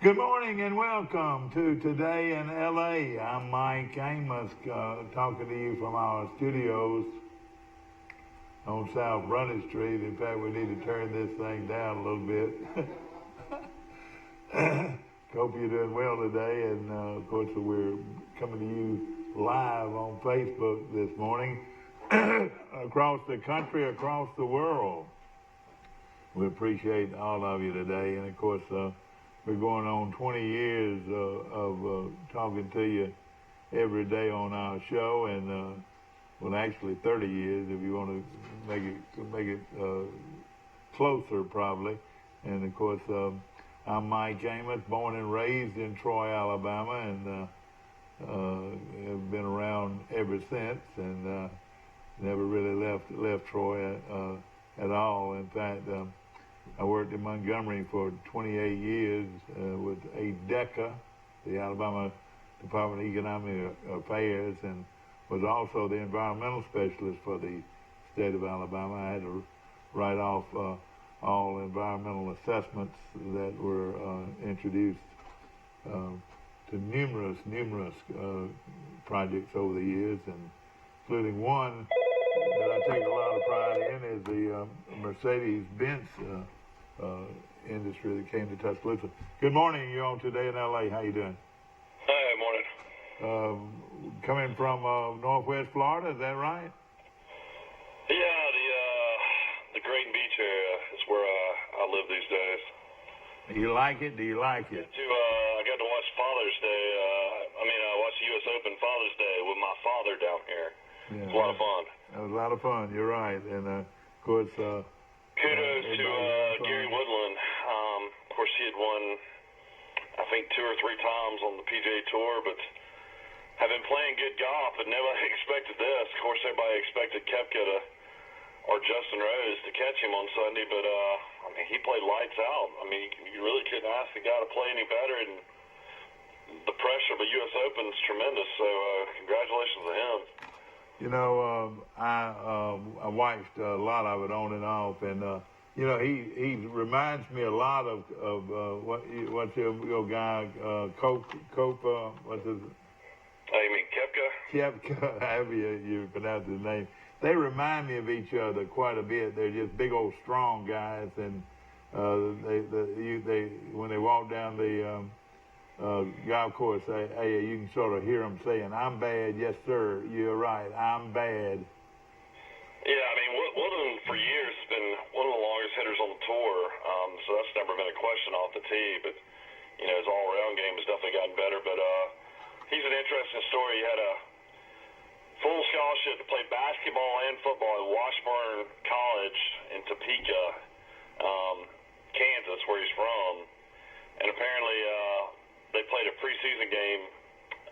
Good morning and welcome to Today in LA. I'm Mike Amos, talking to you from our studios on South Running Street. In fact, we need to turn this thing down a little bit. Hope you're doing well today, and of course we're coming to you live on Facebook this morning, across the country, across the world. We appreciate all of you today, and of course we're going on 20 years of talking to you every day on our show, and well, actually 30 years if you want to make it closer, probably. And of course, I'm Mike Amos, born and raised in Troy, Alabama, and have been around ever since, and never really left Troy at all. In fact, I worked in Montgomery for 28 years with ADECA, the Alabama Department of Economic Affairs, and was also the environmental specialist for the state of Alabama. I had to write off all environmental assessments that were introduced to numerous projects over the years, and including one that I take a lot of pride in is the Mercedes-Benz industry that came to Tuscaloosa. Good morning. You're on Today in LA. How you doing? Hi, morning. Coming from Northwest Florida, is that right? Yeah, the Great Beach area is where I live these days. Do you like it? Do you like it? I got to watch Father's Day. I watched the U.S. Open Father's Day with my father down here. Yeah, it was a lot of fun. That was a lot of fun. You're right, and of course. Kudos to Gary Woodland. Of course, he had won, I think, 2 or 3 times on the PGA Tour, but have been playing good golf, but nobody expected this. Of course, everybody expected Koepka or Justin Rose to catch him on Sunday, but he played lights out. You really couldn't ask the guy to play any better, and the pressure of the U.S. Open is tremendous. So congratulations to him. You know, I watched a lot of it on and off, and he reminds me a lot of what's your guy Cope what's his? Oh, you mean Koepka? Koepka, however you pronounce his name. They remind me of each other quite a bit. They're just big old strong guys, and they when they walk down the golf course, you can sort of hear them saying, "I'm bad, yes sir, you're right, I'm bad." Yeah, Woodland for years has been one of the longest hitters on the tour, so that's never been a question off the tee. But his all-around game has definitely gotten better. But he's an interesting story. He had a full scholarship to play basketball and football at Washburn College in Topeka, Kansas, where he's from, and apparently they played a preseason game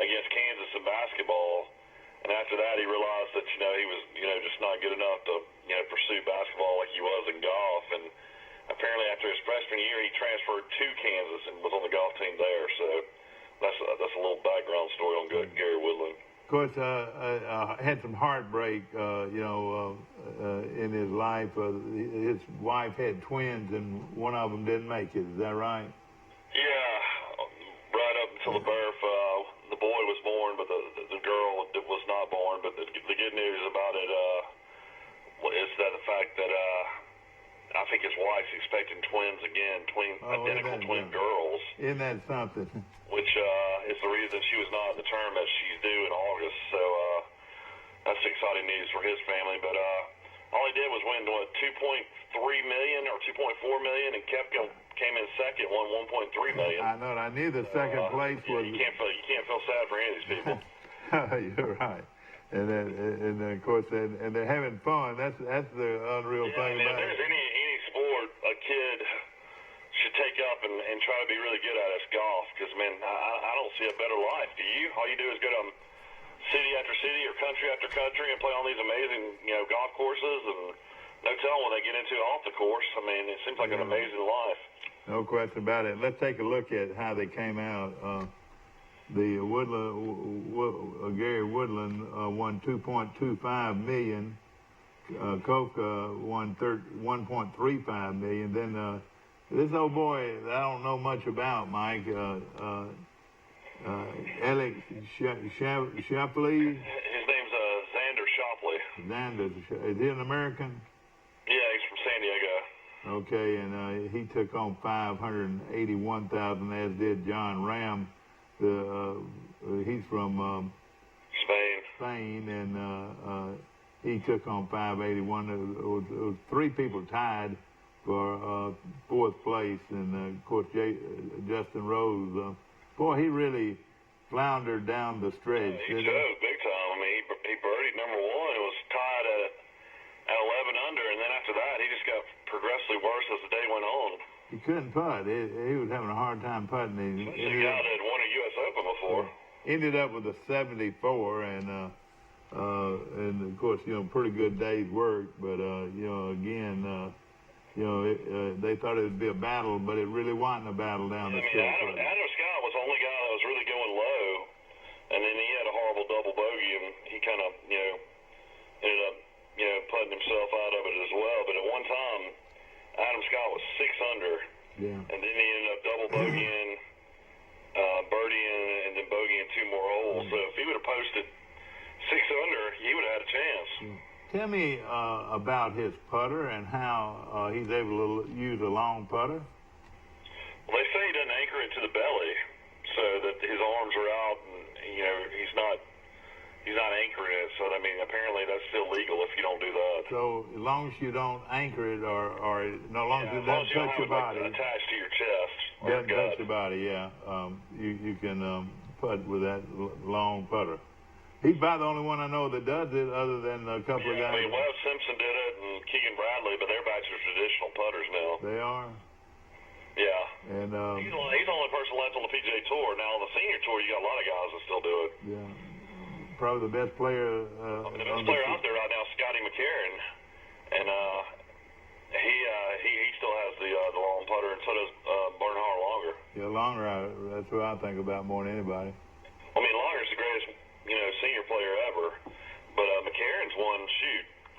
against Kansas in basketball, and after that he realized that he was just not good enough to pursue basketball like he was in golf, and apparently after his freshman year he transferred to Kansas and was on the golf team there. So that's a little background story on Gary Woodland. Of course, had some heartbreak, in his life. His wife had twins, and one of them didn't make it. Is that right? Yeah, right up until the birth. The boy was born, but the girl was not born. But the good news about it is that the fact that I think his wife's expecting twins again, identical twin girls. Isn't that something? Which is the reason she was not in the tournament. She's due in August, so that's exciting news for his family. But all he did was win, $2.3 million or $2.4 million, and Koepka came in second, won $1.3 million. I know. I knew the second place was. You can't feel sad for any of these people. You're right. And then of course, and they're having fun. That's the unreal thing about it. If there's any sport a kid should take up and try to be really good at, it's golf. Because I don't see a better life. Do you? All you do is go to city after city or country after country and play on these amazing golf courses, and no telling what they get into off the course. It seems like an amazing life. No question about it. Let's take a look at how they came out. The Gary Woodland won $2.25 million. Koepka won $1.35 million. Then This old boy that I don't know much about, Mike, Alex Shapley. His name's Xander Shopley. Xander, is he an American? Yeah, he's from San Diego. Okay, and he took on 581,000, as did John Ram. He's from Spain, and he took on 581. It was three people tied for fourth place, and of course Justin Rose. Boy, he really floundered down the stretch. He did, big time. I mean, he birdied number one. It was tied at 11 under, and then after that, he just got progressively worse as the day went on. He couldn't putt. He was having a hard time putting. He's a guy that had won a U.S. Open before. Ended up with a 74, and of course, pretty good day's work. But again, they thought it would be a battle, but it really wasn't a battle down the stretch. Adam Scott was the only guy that was really going low, and then he had a horrible double bogey, and he kind of, ended up, putting himself out of it as well. But at one time, Adam Scott was 6 under, and then he ended up double bogeying, birdieing, and then bogeying 2 more holes. So if he would have posted 6 under, he would have had a chance. Tell me about his putter and how he's able to use a long putter. Well, they say he doesn't anchor it to the belly, so that his arms are out, and he's not anchoring it. So I mean, apparently that's still legal if you don't do that. So as long as you don't anchor it, or no long as it doesn't touch your body, attached to your chest, doesn't touch your body, you can putt with that long putter. He's about the only one I know that does it, other than a couple of guys. I mean, Webb Simpson did it, and Keegan Bradley, but they're back to traditional putters now. They are. Yeah. And he's the only person left on the PGA Tour. Now, on the senior tour, you got a lot of guys that still do it. Yeah. Probably the best player. The best player out there right now is Scotty McCarron, and he still has the long putter, and so does Bernhard Longer. Yeah, Longer. That's what I think about more than anybody. I mean, Longer's the greatest, senior player ever, but McCarron's won,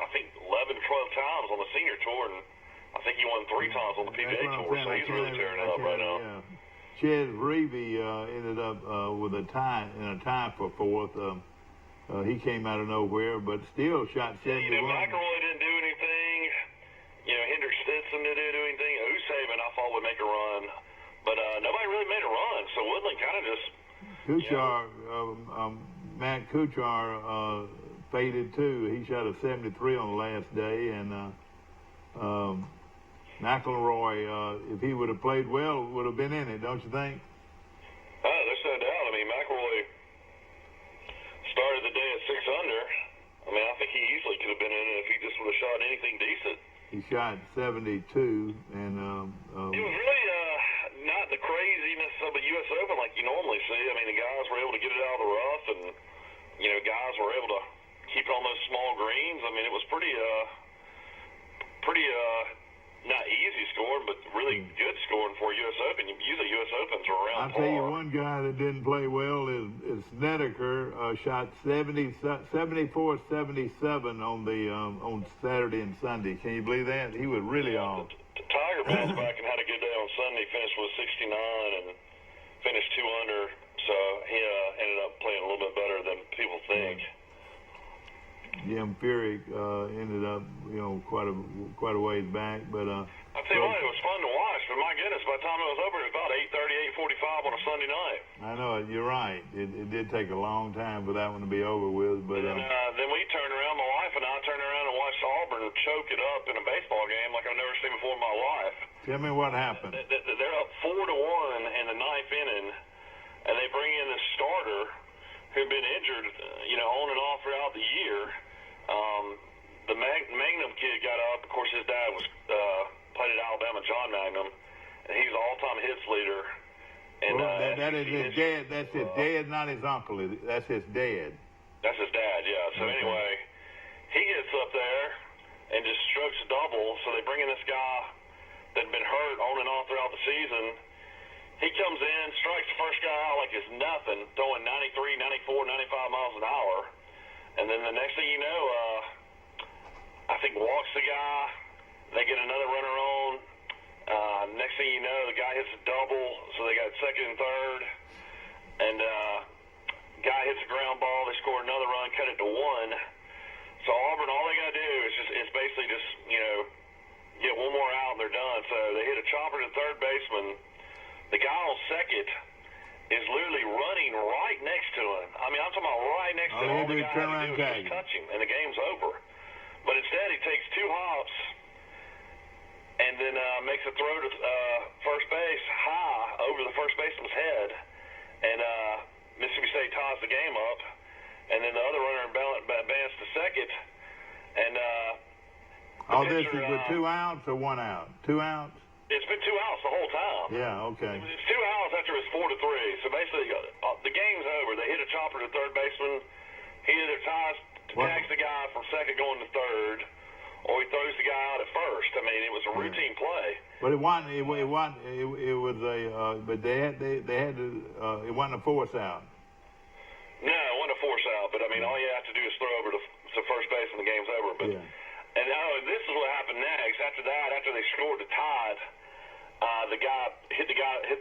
I think 11 to 12 times on the senior tour, and I think he won 3 times on the PGA Tour, so he's really tearing it up right now. Yeah. Chez Reavie ended up with a tie for fourth. He came out of nowhere, but still shot 71. McElroy didn't do anything. Hendrick Stetson didn't do anything. Usaban, I thought, would make a run, but nobody really made a run. So Woodland kind of just. Kuchar, Matt Kuchar faded too. He shot a 73 on the last day, and McElroy, if he would have played well, would have been in it, don't you think? There's no doubt. I mean, McElroy started the day at 6 under. I mean, I think he easily could have been in it if he just would have shot anything decent. He shot 72, and it was really not the craziness of a U.S. Open like you normally see. I mean, the guys were able to get it out of the rough, and guys were able to keep it on those small greens. I mean, it was pretty not easy scoring, but really good scoring for a U.S. Open. Usually U.S. Opens are around I'll tell you one guy that didn't play well is Snedeker. Shot 74-77 on Saturday and Sunday. Can you believe that? He was really on. Tiger bounced back and had a good day on Sunday. Finished with 69 and finished 2 under. So he ended up playing a little bit better than people think. Jim Furyk ended up, quite a ways back, but I tell you what, it was fun to watch. But my goodness, by the time it was over, it was about 8:30, 8:45 on a Sunday night. I know it. You're right. It did take a long time for that one to be over with, but then we turned around. My wife and I turned around and watched Auburn choke it up in a baseball game like I've never seen before in my life. Tell me what happened. They're up 4-1 in the 9th inning, and they bring in this starter who'd been injured, on and off throughout the year. The Magnum kid got up. Of course, his dad was played at Alabama, John Magnum, and he's the all-time hits leader. And that is his dad. That's his dad, not his uncle. That's his dad. That's his dad, yeah. So anyway, he gets up there and just strokes a double. So they bring in this guy that'd been hurt on and off throughout the season. He comes in, strikes the first guy out like it's nothing, throwing 93, 94, 95 miles an hour. And then the next thing you know, I think walks the guy. They get another runner on, Next thing you know, the guy hits a double, so they got second and third. And guy hits a ground ball. They score another run, cut it to 1. So Auburn, all they got to do is basically just, get one more out and they're done. So they hit a chopper to third baseman. The guy on second is literally running right next to him. I mean, I'm talking about right next to him. All the guy had to do is just touch him, and the game's over. But instead, he takes 2 hops and then makes a throw to first base high over the first baseman's head. And Mississippi State ties the game up. And then the other runner advanced to second. And all this is with 2 outs or 1 out? 2 outs? It's been 2 outs the whole time. Yeah, okay. It's 2 outs after it's 4-3. So basically, the game's over. They hit a chopper to third baseman. He either tags the guy from second going to third, or he throws the guy out at first. I mean, it was a routine play. But it wasn't. It was a. But they had to. It wasn't a force out. No, it wasn't a force out. But I mean, all you have to do is throw over to first base and the game's over. But and this is what happened next. After that, after they scored the tide, the guy hit the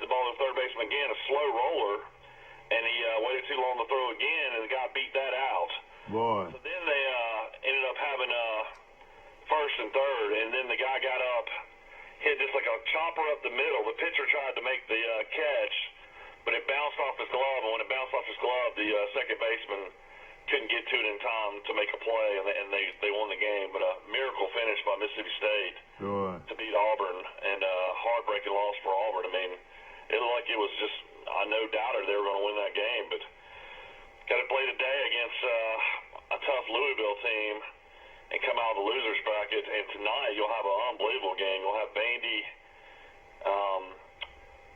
ball to third baseman again, a slow roller, and he waited too long to throw again, and the guy beat that out. Boy. So then they ended up having first and third, and then the guy got up, hit just like a chopper up the middle. The pitcher tried to make the catch, but it bounced off his glove, and when it bounced off his glove, the second baseman couldn't get to it in time to make a play, and they won the game. But a miracle finish by Mississippi State to beat Auburn, and a heartbreaking loss for Auburn. I mean, it looked like it was just, I no doubter they were going to win that game, but got to play today against a tough Louisville team and come out of the losers bracket. And tonight you'll have an unbelievable game. You'll have Bandy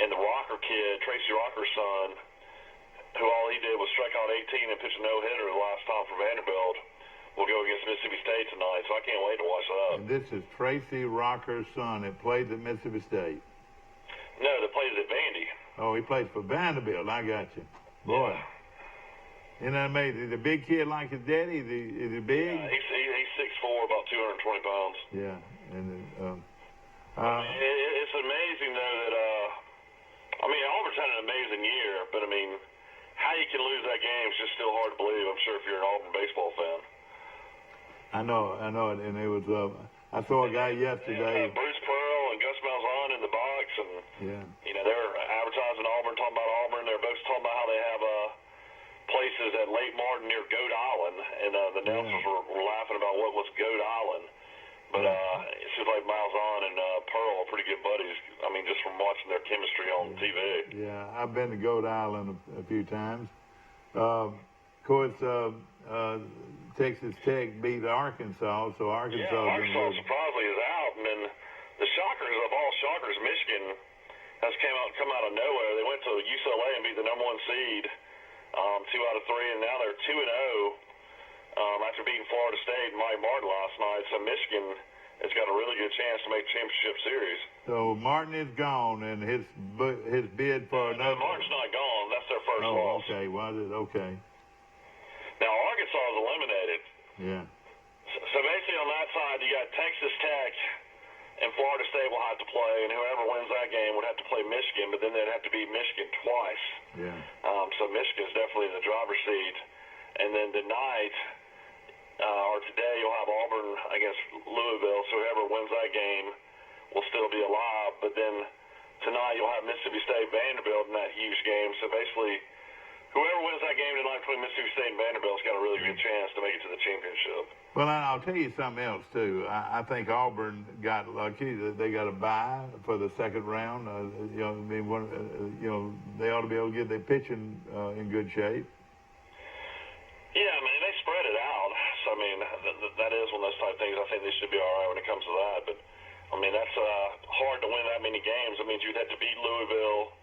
and the Rocker kid, Tracy Rocker's son, who all he did was strike out 18 and pitch a no-hitter the last time for Vanderbilt, will go against Mississippi State tonight. So I can't wait to watch that. And this is Tracy Rocker's son that plays at Mississippi State. No, that plays at Vandy. Oh, he plays for Vanderbilt. I got you. Boy. Yeah. Isn't that amazing? Is the big kid like his daddy? Is he big? Yeah, he's 6'4", about 220 pounds. Yeah. And it's amazing, though, that, I mean, Auburn's had an amazing year, but, I mean, how you can lose that game is just still hard to believe, I'm sure, if you're an Auburn baseball fan. I know it. And it was, I saw a guy yesterday. Bruce Pearl and Gus Malzahn in the box, and, they were advertising Auburn, talking about Auburn. They were both talking about how they have places at Lake Martin near Goat Island, and the announcers were laughing about what was Goat Island. But it seems like Malzahn and Pearl are pretty good buddies. I mean, just from watching their chemistry on TV. Yeah, I've been to Goat Island a few times. Of course, Texas Tech beat Arkansas, so Arkansas. Yeah, Arkansas surprisingly is out, and then the shockers of all shockers, Michigan has come out of nowhere. They went to UCLA and beat the number 1 seed, 2 out of 3, and now they're 2-0. After beating Florida State and Mike Martin last night, so Michigan has got a really good chance to make championship series. So Martin is gone, and his bid for another. No, Martin's not gone. That's their first loss. Oh, okay. Was it? Okay. Now Arkansas is eliminated. Yeah. So basically, on that side, you got Texas Tech and Florida State will have to play, and whoever wins that game would have to play Michigan, but then they'd have to beat Michigan twice. Yeah. So Michigan's definitely in the driver's seat. And then tonight, or today, you'll have Auburn against Louisville, so whoever wins that game will still be alive. But then tonight, you'll have Mississippi State, Vanderbilt in that huge game. So basically, whoever wins that game tonight between Mississippi State and Vanderbilt's got a really good chance to make it to the championship. Well, and I'll tell you something else, too. I think Auburn got lucky that they got a bye for the second round. They ought to be able to get their pitching in good shape. Yeah, I mean, they spread it out. So, I mean, that is one of those type of things. I think they should be all right when it comes to that. But, I mean, that's hard to win that many games. That means you'd have to beat Louisville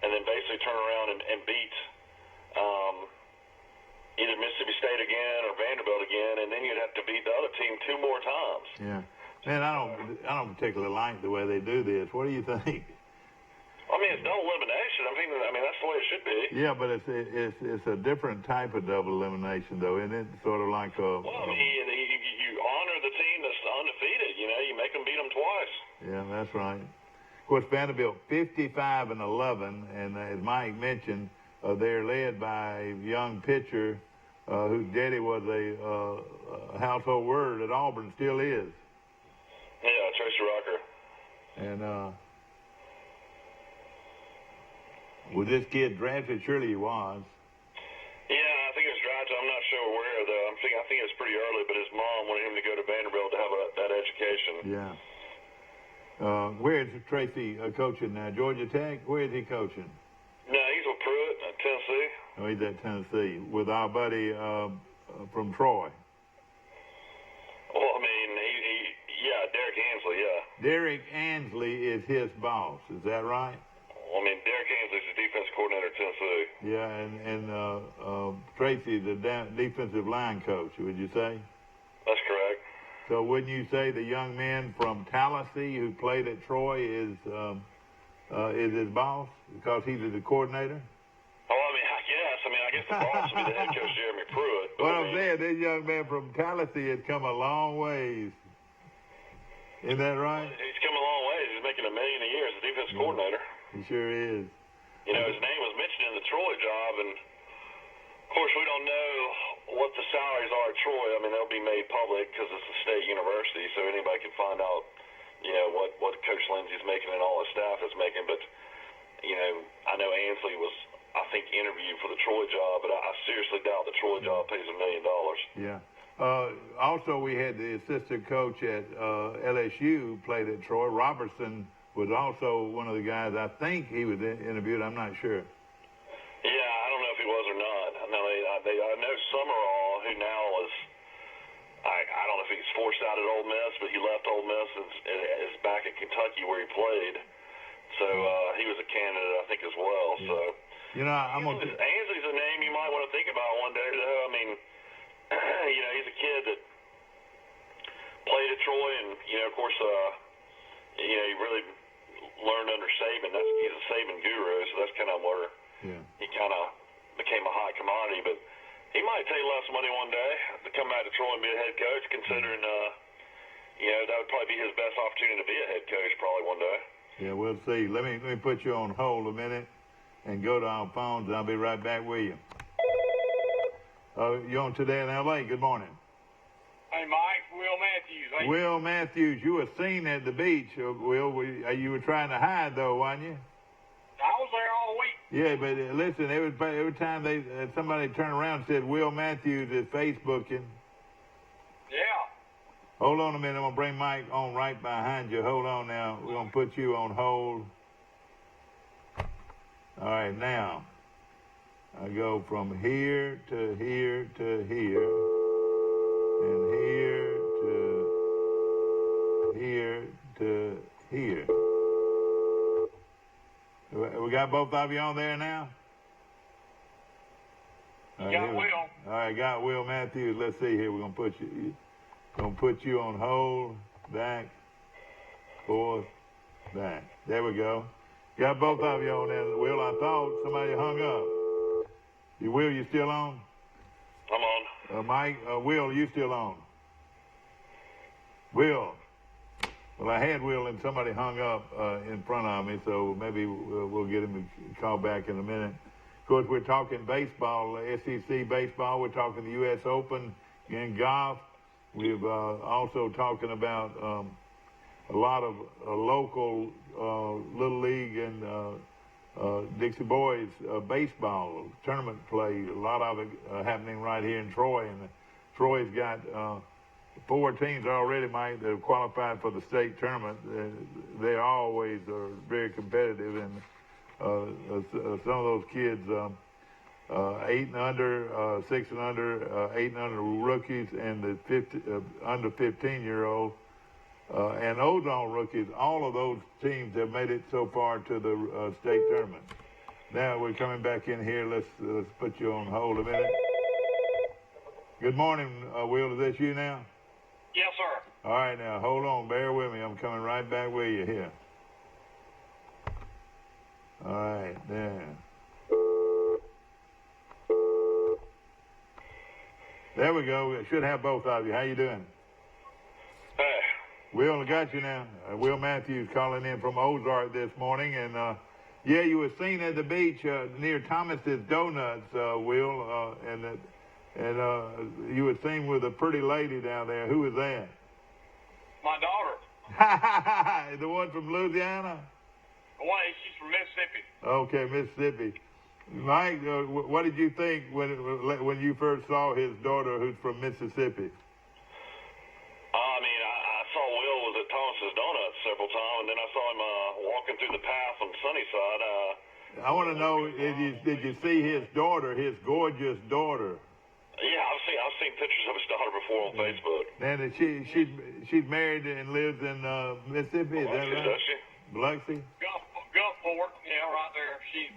and then basically turn around and beat either Mississippi State again or Vanderbilt again, and then you'd have to beat the other team 2 more times. Yeah. Man, I don't particularly like the way they do this. What do you think? I mean, it's double elimination. I mean, that's the way it should be. Yeah, but it's a different type of double elimination, though, isn't it? Sort of like a. Well, I mean, you honor the team that's undefeated. You know, you make them beat them twice. Yeah, that's right. course, Vanderbilt 55-11, and as Mike mentioned, they're led by a young pitcher whose daddy was a household word at Auburn, still is. Yeah, Tracy Rocker. And was this kid drafted? Surely he was. Yeah, I think it was drafted. I'm not sure where, though. I think it was pretty early, but his mom wanted him to go to Vanderbilt to have that education. Yeah. Where is Tracy coaching now? Georgia Tech? Where is he coaching? No, he's with Pruitt at Tennessee. Oh, he's at Tennessee with our buddy from Troy. Well, I mean, yeah, Derek Ansley, yeah. Derek Ansley is his boss. Is that right? Well, I mean, Derek Ansley's the defensive coordinator at Tennessee. Yeah, and Tracy, the defensive line coach, would you say? That's correct. So wouldn't you say the young man from Tallahassee who played at Troy is his boss because he's the coordinator? Oh, I mean, I guess the boss would be the head coach, Jeremy Pruitt. What I'm saying, this young man from Tallahassee has come a long ways. Isn't that right? He's come a long ways. He's making $1 million a year as a defensive coordinator. He sure is. You know, his name was mentioned in the Troy job, and of course, we don't know what the salaries are at Troy. I mean, they'll be made public because it's a state university, so anybody can find out, you know, what Coach Lindsey's making and all his staff is making. But, you know, I know Ansley was, I think, interviewed for the Troy job, but I seriously doubt the Troy job pays $1 million. Yeah. Also, we had the assistant coach at LSU played at Troy. Robertson was also one of the guys. I think he was interviewed. I'm not sure. Yeah, I don't know if he was or not. I know Summerall, who now is, I don't know if he's forced out at Ole Miss, but he left Ole Miss and is back at Kentucky where he played. So he was a candidate, I think, as well. Yeah. So you know, Ansley's a name you might want to think about one day, though. I mean, you know, he's a kid that played at Troy, and you know, of course, you know, he really learned under Saban. He's a Saban guru, so that's kind of where he kind of became a hot commodity. But he might take less money one day to come back to Troy and be a head coach, considering, you know, that would probably be his best opportunity to be a head coach probably one day. Yeah, we'll see. Let me put you on hold a minute and go to our phones, and I'll be right back with you. You're on Today in L.A. Good morning. Hey, Mike, Will Matthews. Hey. Will Matthews, you were seen at the beach. Will, you were trying to hide, though, weren't you? I was there all week. Yeah, but listen, every time somebody turned around and said Will Matthews is Facebooking. Yeah. Hold on a minute. I'm going to bring Mike on right behind you. Hold on now. We're going to put you on hold. All right, now. I go from here to here to here. And here to here to here. We got both of you on there now? You got Will. All right, got Will Matthews. Let's see here. We're gonna put you on hold, back, forth, back. There we go. Got both of you on there. Will, I thought somebody hung up. Will, you still on? I'm on. Mike, Will, you still on? Will. Well, I had Will and somebody hung up in front of me, so maybe we'll get him to call back in a minute. Of course, we're talking baseball, SEC baseball. We're talking the U.S. Open in golf. We've also talking about a lot of local Little League and Dixie Boys baseball tournament play. A lot of it happening right here in Troy. And Troy's got 4 teams already, Mike, that have qualified for the state tournament. They always are very competitive, and some of those kids, 8 and under, 6 and under, 8 and under rookies, and the under 15-year-old, and Ozone rookies, all of those teams have made it so far to the state tournament. Now we're coming back in here. Let's put you on hold a minute. Good morning, Will. Is this you now? Yes, sir. All right, now, hold on. Bear with me. I'm coming right back with you here. All right, there. There we go. We should have both of you. How you doing? Hey. Will, I got you now. Will Matthews calling in from Ozark this morning, and yeah, you were seen at the beach near Thomas's Donuts, Will, and you were seen with a pretty lady down there. Who was that? My daughter. The one from Louisiana? She's from Mississippi. Okay, Mississippi. Mike, what did you think when you first saw his daughter, who's from Mississippi? I mean, I saw Will was at Thomas's Donuts several times, and then I saw him walking through the path on Sunnyside. I want to know, did you see his daughter, his gorgeous daughter? Yeah, I've seen pictures of his daughter before on Facebook. And she's married and lives in Mississippi. Is that right? Does she? Biloxi? Gulfport, yeah, right there. She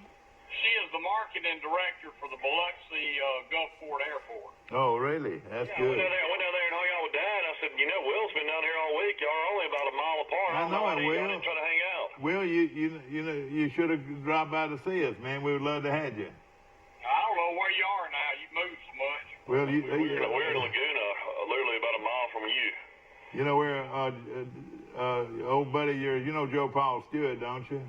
is the marketing director for the Biloxi Gulfport Airport. Oh, really? That's good. I went down there and hung out with Dad. I said, Will's been down here all week. Y'all are only about a mile apart. I know it, Will. Y'all didn't try to hang out. Will, you should have dropped by to see us, man. We would love to have you. I don't know where you are now. You moved so much. Well, we're in Laguna, literally about a mile from you. You know where, old buddy, you know Joe Paul Stewart, don't you?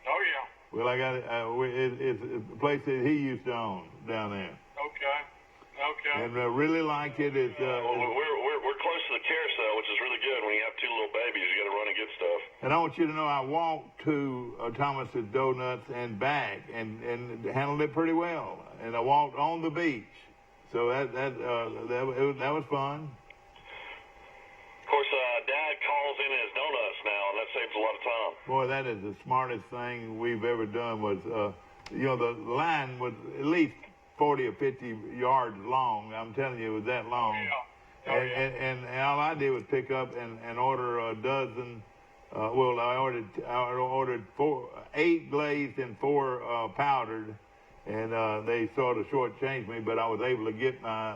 Oh, yeah. Well, I got it. It's a place that he used to own down there. Okay. And really like it. It's we're close to the carousel, which is really good. When you have two little babies, you got to run and get stuff. And I want you to know I walked to Thomas's Donuts and back and handled it pretty well. And I walked on the beach, so that was fun. Of course, Dad calls in his donuts now, and that saves a lot of time. Boy, that is the smartest thing we've ever done. Was the line was at least 40 or 50 yards long. I'm telling you, it was that long. Yeah. And all I did was pick up and order a dozen. I ordered 8 glazed and 4 powdered, and they sort of shortchanged me, but I was able to get my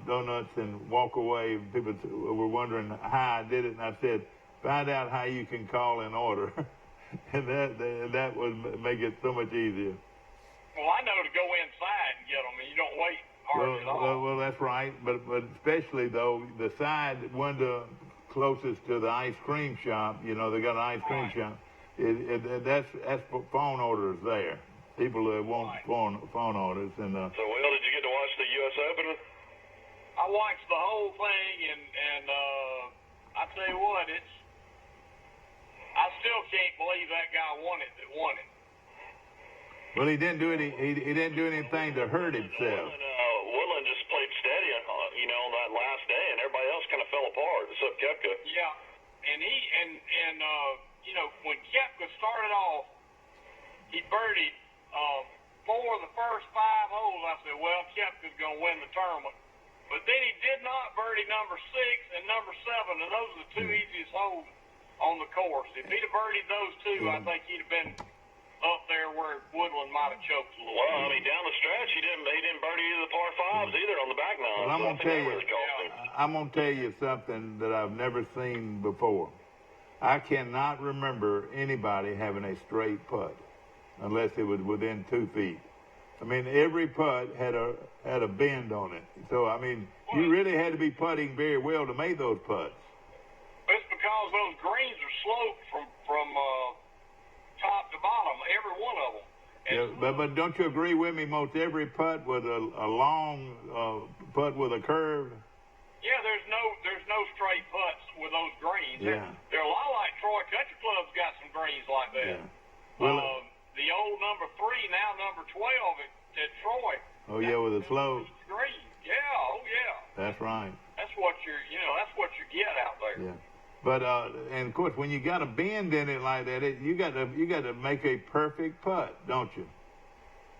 donuts and walk away. People were wondering how I did it, and I said, find out how you can call and order. And that would make it so much easier. Well, I know to go inside and get them, and you don't wait hardly at all. Well, that's right, but especially, though, the side window closest to the ice cream shop, they got an ice cream shop, that's for phone orders there. People that want phone orders. And So, Will, did you get to watch the U.S. Open? I watched the whole thing, and I tell you what, I still can't believe that guy won it. Well, he didn't do anything to hurt himself. Woodland just played steady, on that last day, and everybody else kind of fell apart, except Koepka. Yeah, and when Koepka started off, he birdied 4 of the first 5 holes. I said, well, Koepka's going to win the tournament. But then he did not birdie number 6 and number 7, and those are the 2 easiest holes on the course. If he'd have birdied those 2, I think he'd have been up there where Woodland might have choked a little. Well, I mean, down the stretch, he didn't birdie either the par 5s either on the back nine. Well, I'm gonna tell you something that I've never seen before. I cannot remember anybody having a straight putt unless it was within 2 feet. I mean, every putt had a bend on it. So I mean, you really had to be putting very well to make those putts. It's because those greens are sloped from top to bottom, every one of them. Yeah, but don't you agree with me? Most every putt was a long putt with a curve. Yeah, there's no straight putts with those greens. Yeah. They're a lot like Troy Country Club's got some greens like that. Yeah. Well, the old number 3, now number 12 at Troy. Oh yeah, with a slope. Green. Yeah. Oh yeah. That's right. That's what you get out there. Yeah. But and of course, when you got a bend in it like that, you got to make a perfect putt, don't you?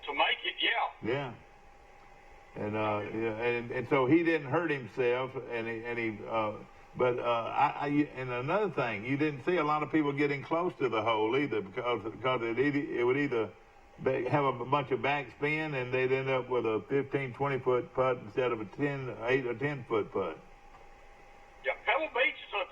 To make it, yeah. Yeah. And so he didn't hurt himself, and another thing, you didn't see a lot of people getting close to the hole either, because it would either have a bunch of backspin and they'd end up with a 15, 20-foot putt instead of a 8 or 10-foot putt. Yeah, Pebble Beach is a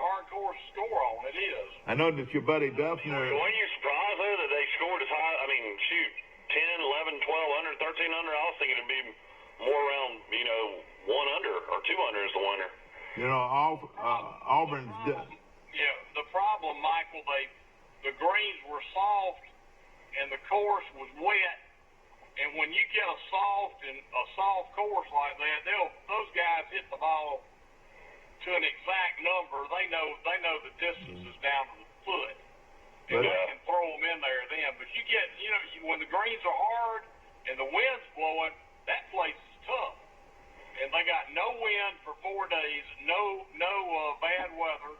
hard course to score on. It is. I know that your buddy Duffner. Were you surprised though that they scored as high? I mean, shoot, 10, 11, 12 under, 13 under. I was thinking it'd be more around, 1 under or 2 under is the winner. You know, Auburn's. Yeah, the problem, Michael, the greens were soft and the course was wet. And when you get a soft course like that, those guys hit the ball to an exact number. They know the distance is down to the foot, and they can throw them in there then. But when the greens are hard and the wind's blowing, that place is tough. And they got no wind for 4 days, no bad weather,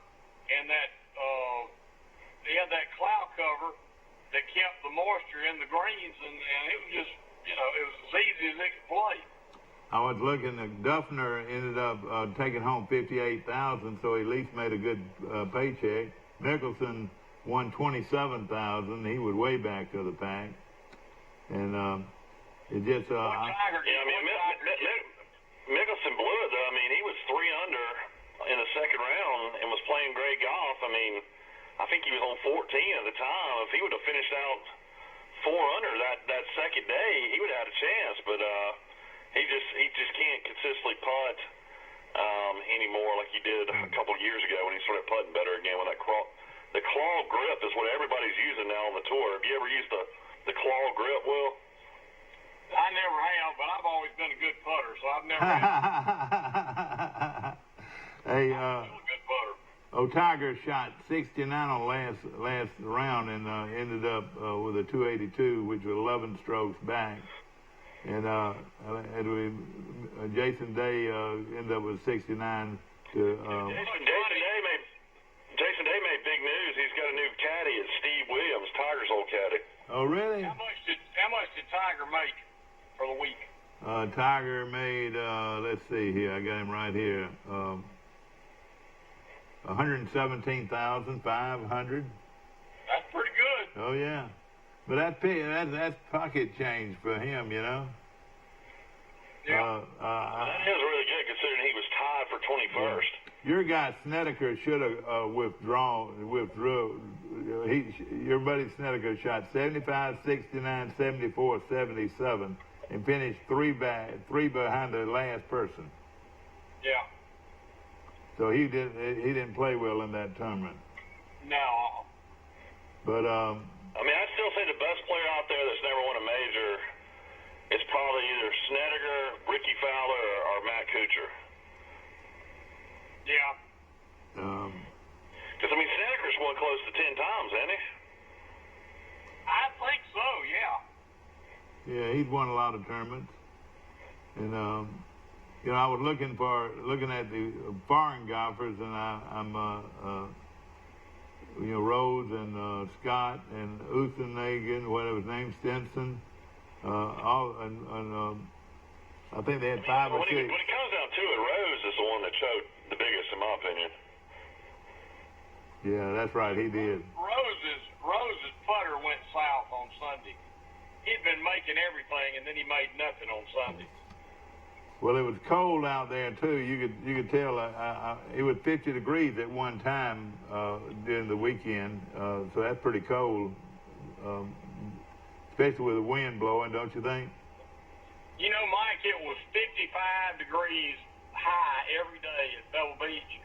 and they had that cloud cover that kept the moisture in the greens, and it was just, it was as easy as it could play. I was looking at Duffner ended up taking home $58,000, so he at least made a good paycheck. Mickelson won $27,000. He was way back to the pack, and it just. Mickelson blew it, though. I mean, he was 3 under in the second round and was playing great golf. I mean, I think he was on 14 at the time. If he would have finished out 4 under that second day, he would have had a chance. But he just can't consistently putt anymore like he did a couple of years ago when he started putting better again with that the claw grip is what everybody's using now on the tour. Have you ever used the claw grip, Will? I never have, but I've always been a good putter, so I've never had Hey, a good putter. Tiger shot 69 on last round and ended up with a 282, which was 11 strokes back. And Jason Day ended up with 69 to. Jason Day made big news. He's got a new caddy. It's Steve Williams, Tiger's old caddy. Oh, really? How much did Tiger make for the week? Tiger made, let's see here, I got him right here, 117,500. That's pretty good. Oh yeah, but that's pocket change for him, Yeah. That is really good considering he was tied for 21st. Your guy Snedeker should have withdrew. Your buddy Snedeker shot 75, 69, 74, 77, and finished three behind the last person. Yeah. So he didn't play well in that tournament. No. But I mean, I'd still say the best player out there that's never won a major is probably either Snedeker, Ricky Fowler, or Matt Kuchar. Yeah. Because I mean, Snedeker's won close to 10 times, hasn't he? I think so. Yeah. Yeah, he's won a lot of tournaments, and I was looking at the foreign golfers, and I'm Rose and Scott and Uthanagan, whatever his name, Stinson, I think they had 5 or 6. When it comes down to it, Rose is the one that showed the biggest, in my opinion. Yeah, that's right, he did. Rose's putter went south on Sunday. He'd been making everything, and then he made nothing on Sunday. Well, it was cold out there too. You could tell it was 50 degrees at one time during the weekend, so that's pretty cold, especially with the wind blowing, don't you think? You know, Mike, it was 55 degrees high every day at Pebble Beach,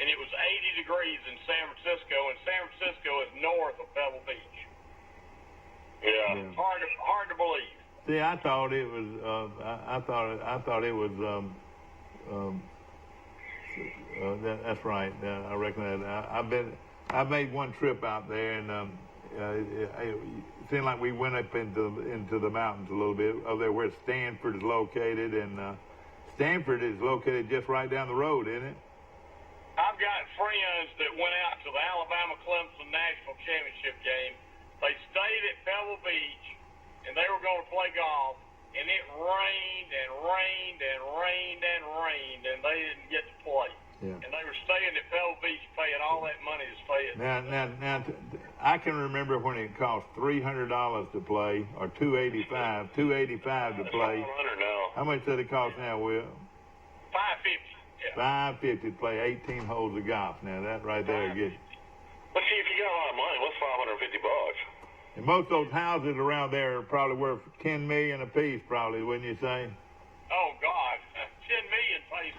and it was 80 degrees in San Francisco, and San Francisco is north of Pebble Beach. Yeah. Hard to believe. See, I thought it was. I thought it was. That's right. I reckon that. I made one trip out there, and it seemed like we went up into the mountains a little bit. Over there, where Stanford is located, and Stanford is located just right down the road, isn't it? I've got friends that went out to the Alabama-Clemson National Championship game. They stayed at Pebble Beach, and they were going to play golf, and it rained and rained and rained and rained, and they didn't get to play. Yeah. And they were staying at Pebble Beach, paying all that money to stay at. Now, I can remember when it cost $300 to play, or $285 to play. $500 now. How much does it cost now, Will? $550. Yeah. $550 to play 18 holes of golf. Now that right there gets. Let's see if you got a lot of money. What's $550? And most of those houses around there are probably worth $10 million apiece, probably, wouldn't you say? Oh God, 10 million places.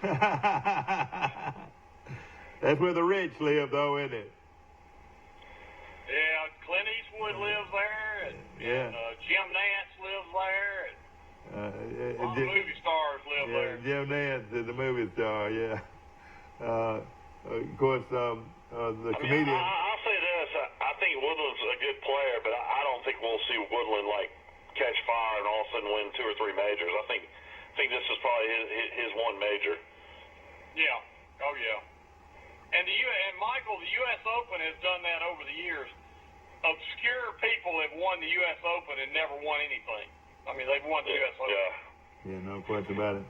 That's where the rich live, though, isn't it? Yeah, Clint Eastwood lives there, and Jim Nance lives there, and a lot of movie stars live there. Jim Nance is the movie star, yeah. Of course, the comedian. I'll say this: I think Woodland's a good player, but I don't think we'll see Woodland like catch fire and all of a sudden win 2 or 3 majors. I think this is probably his one major. Yeah. Oh yeah. And Michael, the U.S. Open has done that over the years. Obscure people have won the U.S. Open and never won anything. I mean, they've won the U.S. Open. Yeah, no question about it.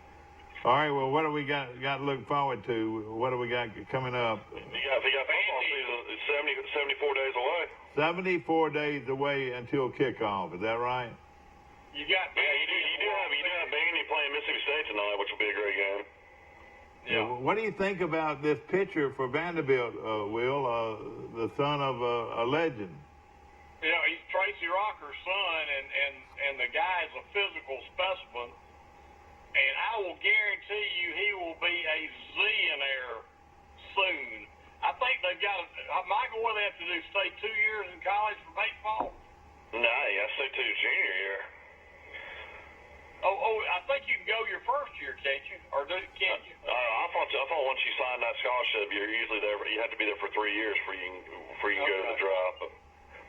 All right, well, what do we got to look forward to? What do we got coming up? We got football season. It's 74 days away. 74 days away until kickoff. Is that right? You got. Yeah, you do have Vandy playing Mississippi State tonight, which will be a great game. Yeah. What do you think about this pitcher for Vanderbilt, Will, the son of a legend? You know, he's Tracy Rocker's son, and the guy's a physical specimen. And I will guarantee you he will be a zillionaire soon. I think they've got Michael, what do they have to do, stay 2 years in college for baseball? No, you got to stay to the junior year. Oh, I think you can go your first year, can't you? Or can't you? I thought once you signed that scholarship, you're usually there. You have to be there for 3 years before you can go to the draft.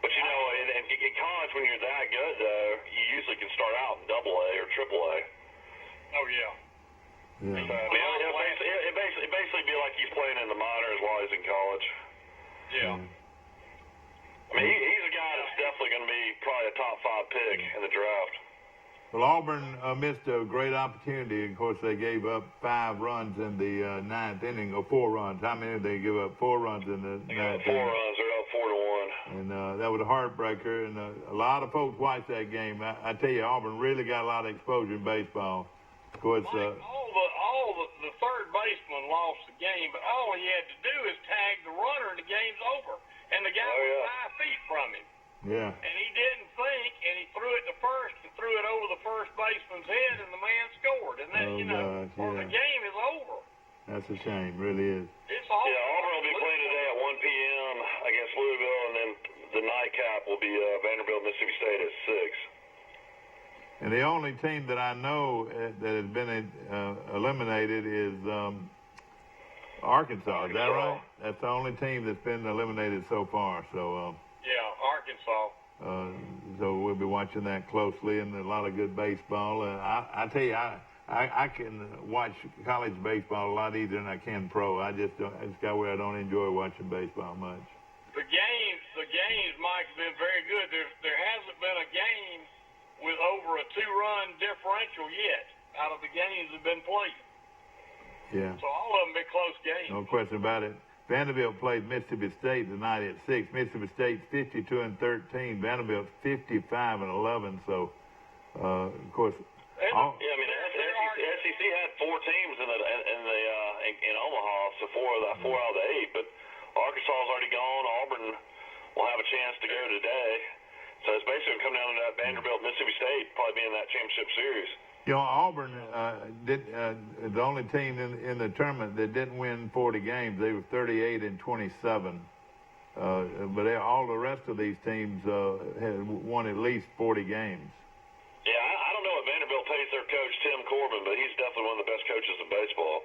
But you know, in college, when you're that good, though, you usually can start out in AA or AAA. Oh yeah. Yeah. It basically be like he's playing in the minors while he's in college. Yeah. I mean, he's a guy that's definitely going to be probably a top 5 pick in the draft. Well, Auburn missed a great opportunity. Of course, they gave up 5 runs in the 9th inning, or 4 runs. How many did they give up? 4 runs in the 9th inning. 4 runs. They're up 4-1. And that was a heartbreaker. And a lot of folks watched that game. I tell you, Auburn really got a lot of exposure in baseball. Of course, all the third baseman lost the game, but all he had to do is tag the runner, and the game's over. And the guy was 5 feet from him. Yeah. And he didn't think, and he threw it to first and threw it over the first baseman's head, and the man scored. And then, the game is over. That's a shame, really is. It's awful. Yeah, Auburn will be playing today at 1 p.m. against Louisville, and then the nightcap will be Vanderbilt, Mississippi State at 6. And the only team that I know that has been eliminated is Arkansas. Is that right? That's the only team that's been eliminated so far. So. Arkansas. So we'll be watching that closely, and a lot of good baseball. I tell you, I can watch college baseball a lot easier than I can pro. It's got where I don't enjoy watching baseball much. The games, Mike, have been very good. There hasn't been a game with over a 2-run differential yet out of the games that have been played. Yeah. So all of them been close games. No question about it. Vanderbilt played Mississippi State tonight at 6. Mississippi State 52-13. Vanderbilt 55-11. So, of course. The SEC had 4 teams in Omaha, so 4 out of the 8. But Arkansas is already gone. Auburn will have a chance to go today. So it's basically going to come down to that Vanderbilt, Mississippi State probably being in that championship series. You know, Auburn the only team in the tournament that didn't win 40 games. They were 38-27. But all the rest of these teams had won at least 40 games. Yeah, I don't know if Vanderbilt pays their coach, Tim Corbin, but he's definitely one of the best coaches in baseball.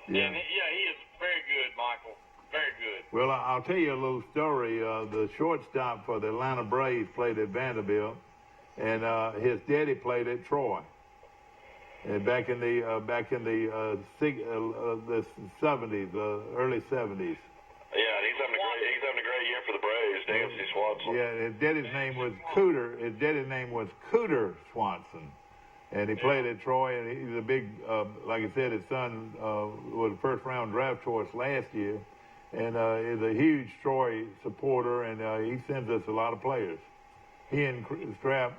Yeah, he is very good, Michael. Very good. Well, I'll tell you a little story. The shortstop for the Atlanta Braves played at Vanderbilt, and his daddy played at Troy. And back in the 70s, early 70s. Yeah, he's having a great year for the Braves. Nancy Swanson. Yeah, his daddy's name was Cooter. His daddy's name was Cooter Swanson, and he played at Troy. And he's a big, like I said, his son was a first-round draft choice last year, and is a huge Troy supporter. And he sends us a lot of players. He and Strap,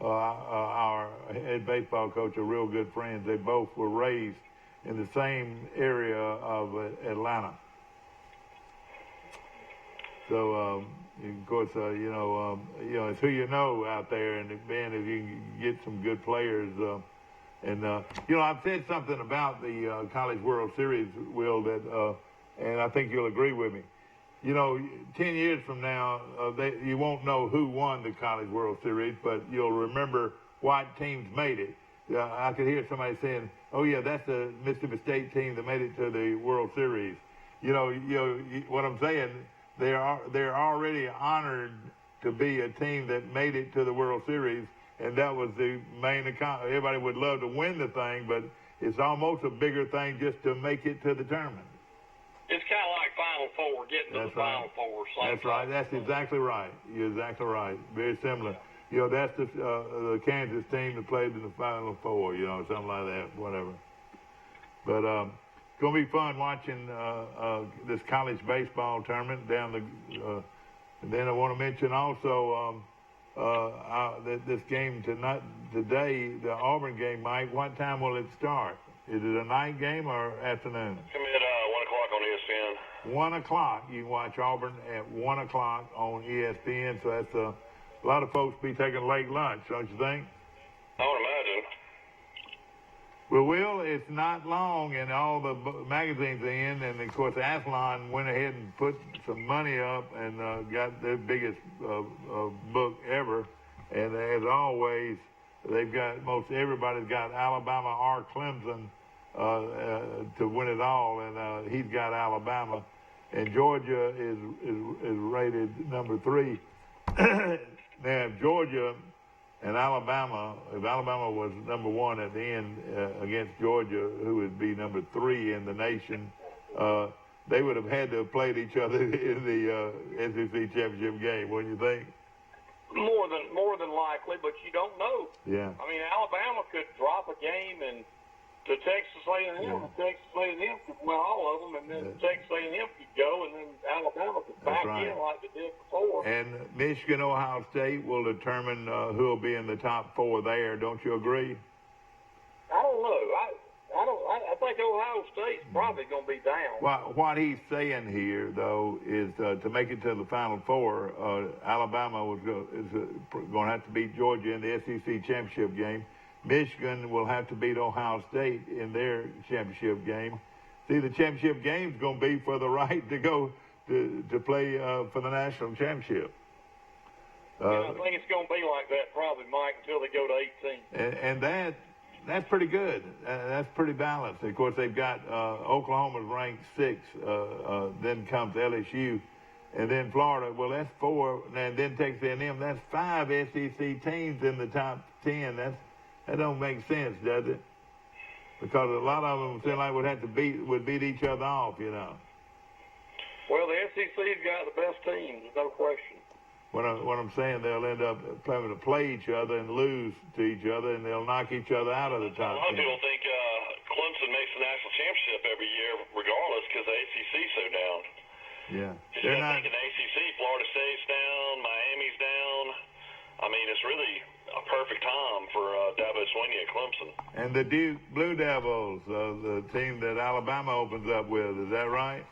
our head baseball coach, are real good friends. They both were raised in the same area of Atlanta. So, of course, it's who you know out there, and man, if you can get some good players, I've said something about the College World Series, Will, that and I think you'll agree with me. You know, 10 years from now, you won't know who won the College World Series, but you'll remember what teams made it. I could hear somebody saying, "Oh yeah, that's the Mississippi State team that made it to the World Series." You know, what I'm saying, they're already honored to be a team that made it to the World Series, and that was the main account. Everybody would love to win the thing, but it's almost a bigger thing just to make it to the tournament. It's kind of like Final Four, getting to the Final Four. That's right. That's exactly right. You're exactly right. Very similar. You know, that's the Kansas team that played in the Final Four, you know, something like that, whatever. But it's going to be fun watching this college baseball tournament down the and then I want to mention also this game today, the Auburn game, Mike. What time will it start? Is it a night game or afternoon? It's going to be at 1 o'clock on ESPN. 1 o'clock. You can watch Auburn at 1 o'clock on ESPN. So that's a lot of folks be taking late lunch, don't you think? I would imagine. Well, Will, it's not long, and all the magazines are in, and of course Athlon went ahead and put some money up and got their biggest book ever. And as always, they've got most everybody's got Alabama or Clemson to win it all, and he's got Alabama, and Georgia is rated number 3. Now, if Georgia and Alabama, if Alabama was number 1 at the end against Georgia, who would be number 3 in the nation, they would have had to have played each other in the SEC championship game, wouldn't you think? More than likely, but you don't know. Yeah. I mean, Alabama could drop a game and to Texas A&M, and Texas A&M could win all of them, and then Texas A&M could go, and then Alabama could back in like they did before. And Michigan, Ohio State will determine who will be in the top 4 there. Don't you agree? I don't know. I think Ohio State's probably going to be down. What he's saying here, though, is to make it to the Final Four, Alabama is going to have to beat Georgia in the SEC championship game. Michigan will have to beat Ohio State in their championship game. See, the championship game is going to be for the right to go to play for the national championship. I think it's going to be like that probably, Mike, until they go to 18. And that's pretty good. That's pretty balanced. Of course, they've got Oklahoma's ranked 6. Then comes LSU. And then Florida, well, that's 4. And then Texas A&M, that's 5 SEC teams in the top 10. That don't make sense, does it? Because a lot of them seem like would beat each other off, you know. Well, the SEC's got the best teams, no question. What I'm saying, they'll end up having to play each other and lose to each other, and they'll knock each other out of the top 10. A lot of people think Clemson makes the national championship every year, regardless, because the ACC's so down. Yeah, they're not thinking the ACC. Florida State's down, Miami's down. I mean, it's really a perfect time for Dabo Swinney at Clemson. And the Duke Blue Devils, the team that Alabama opens up with, is that right?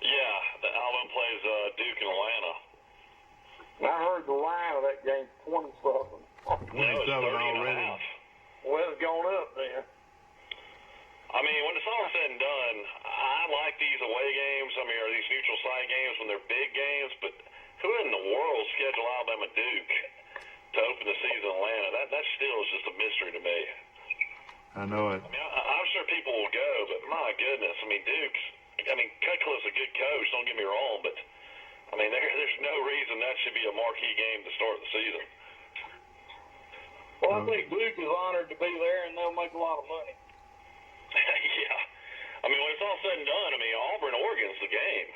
Yeah, Alabama plays Duke in Atlanta. I heard the line of that game 27. 27 already. Well, it's going up then. I mean, when it's all said and done, I like these away games. I mean, or these neutral site games when they're big games, but who in the world scheduled Alabama Duke to open the season in Atlanta? That still is just a mystery to me. I know it. I mean, I'm sure people will go, but my goodness, I mean, Cutcliffe's a good coach, don't get me wrong, but I mean, there's no reason that should be a marquee game to start the season. Well, I think Duke is honored to be there, and they'll make a lot of money. Yeah. I mean, when it's all said and done, I mean, Auburn-Oregon's the game.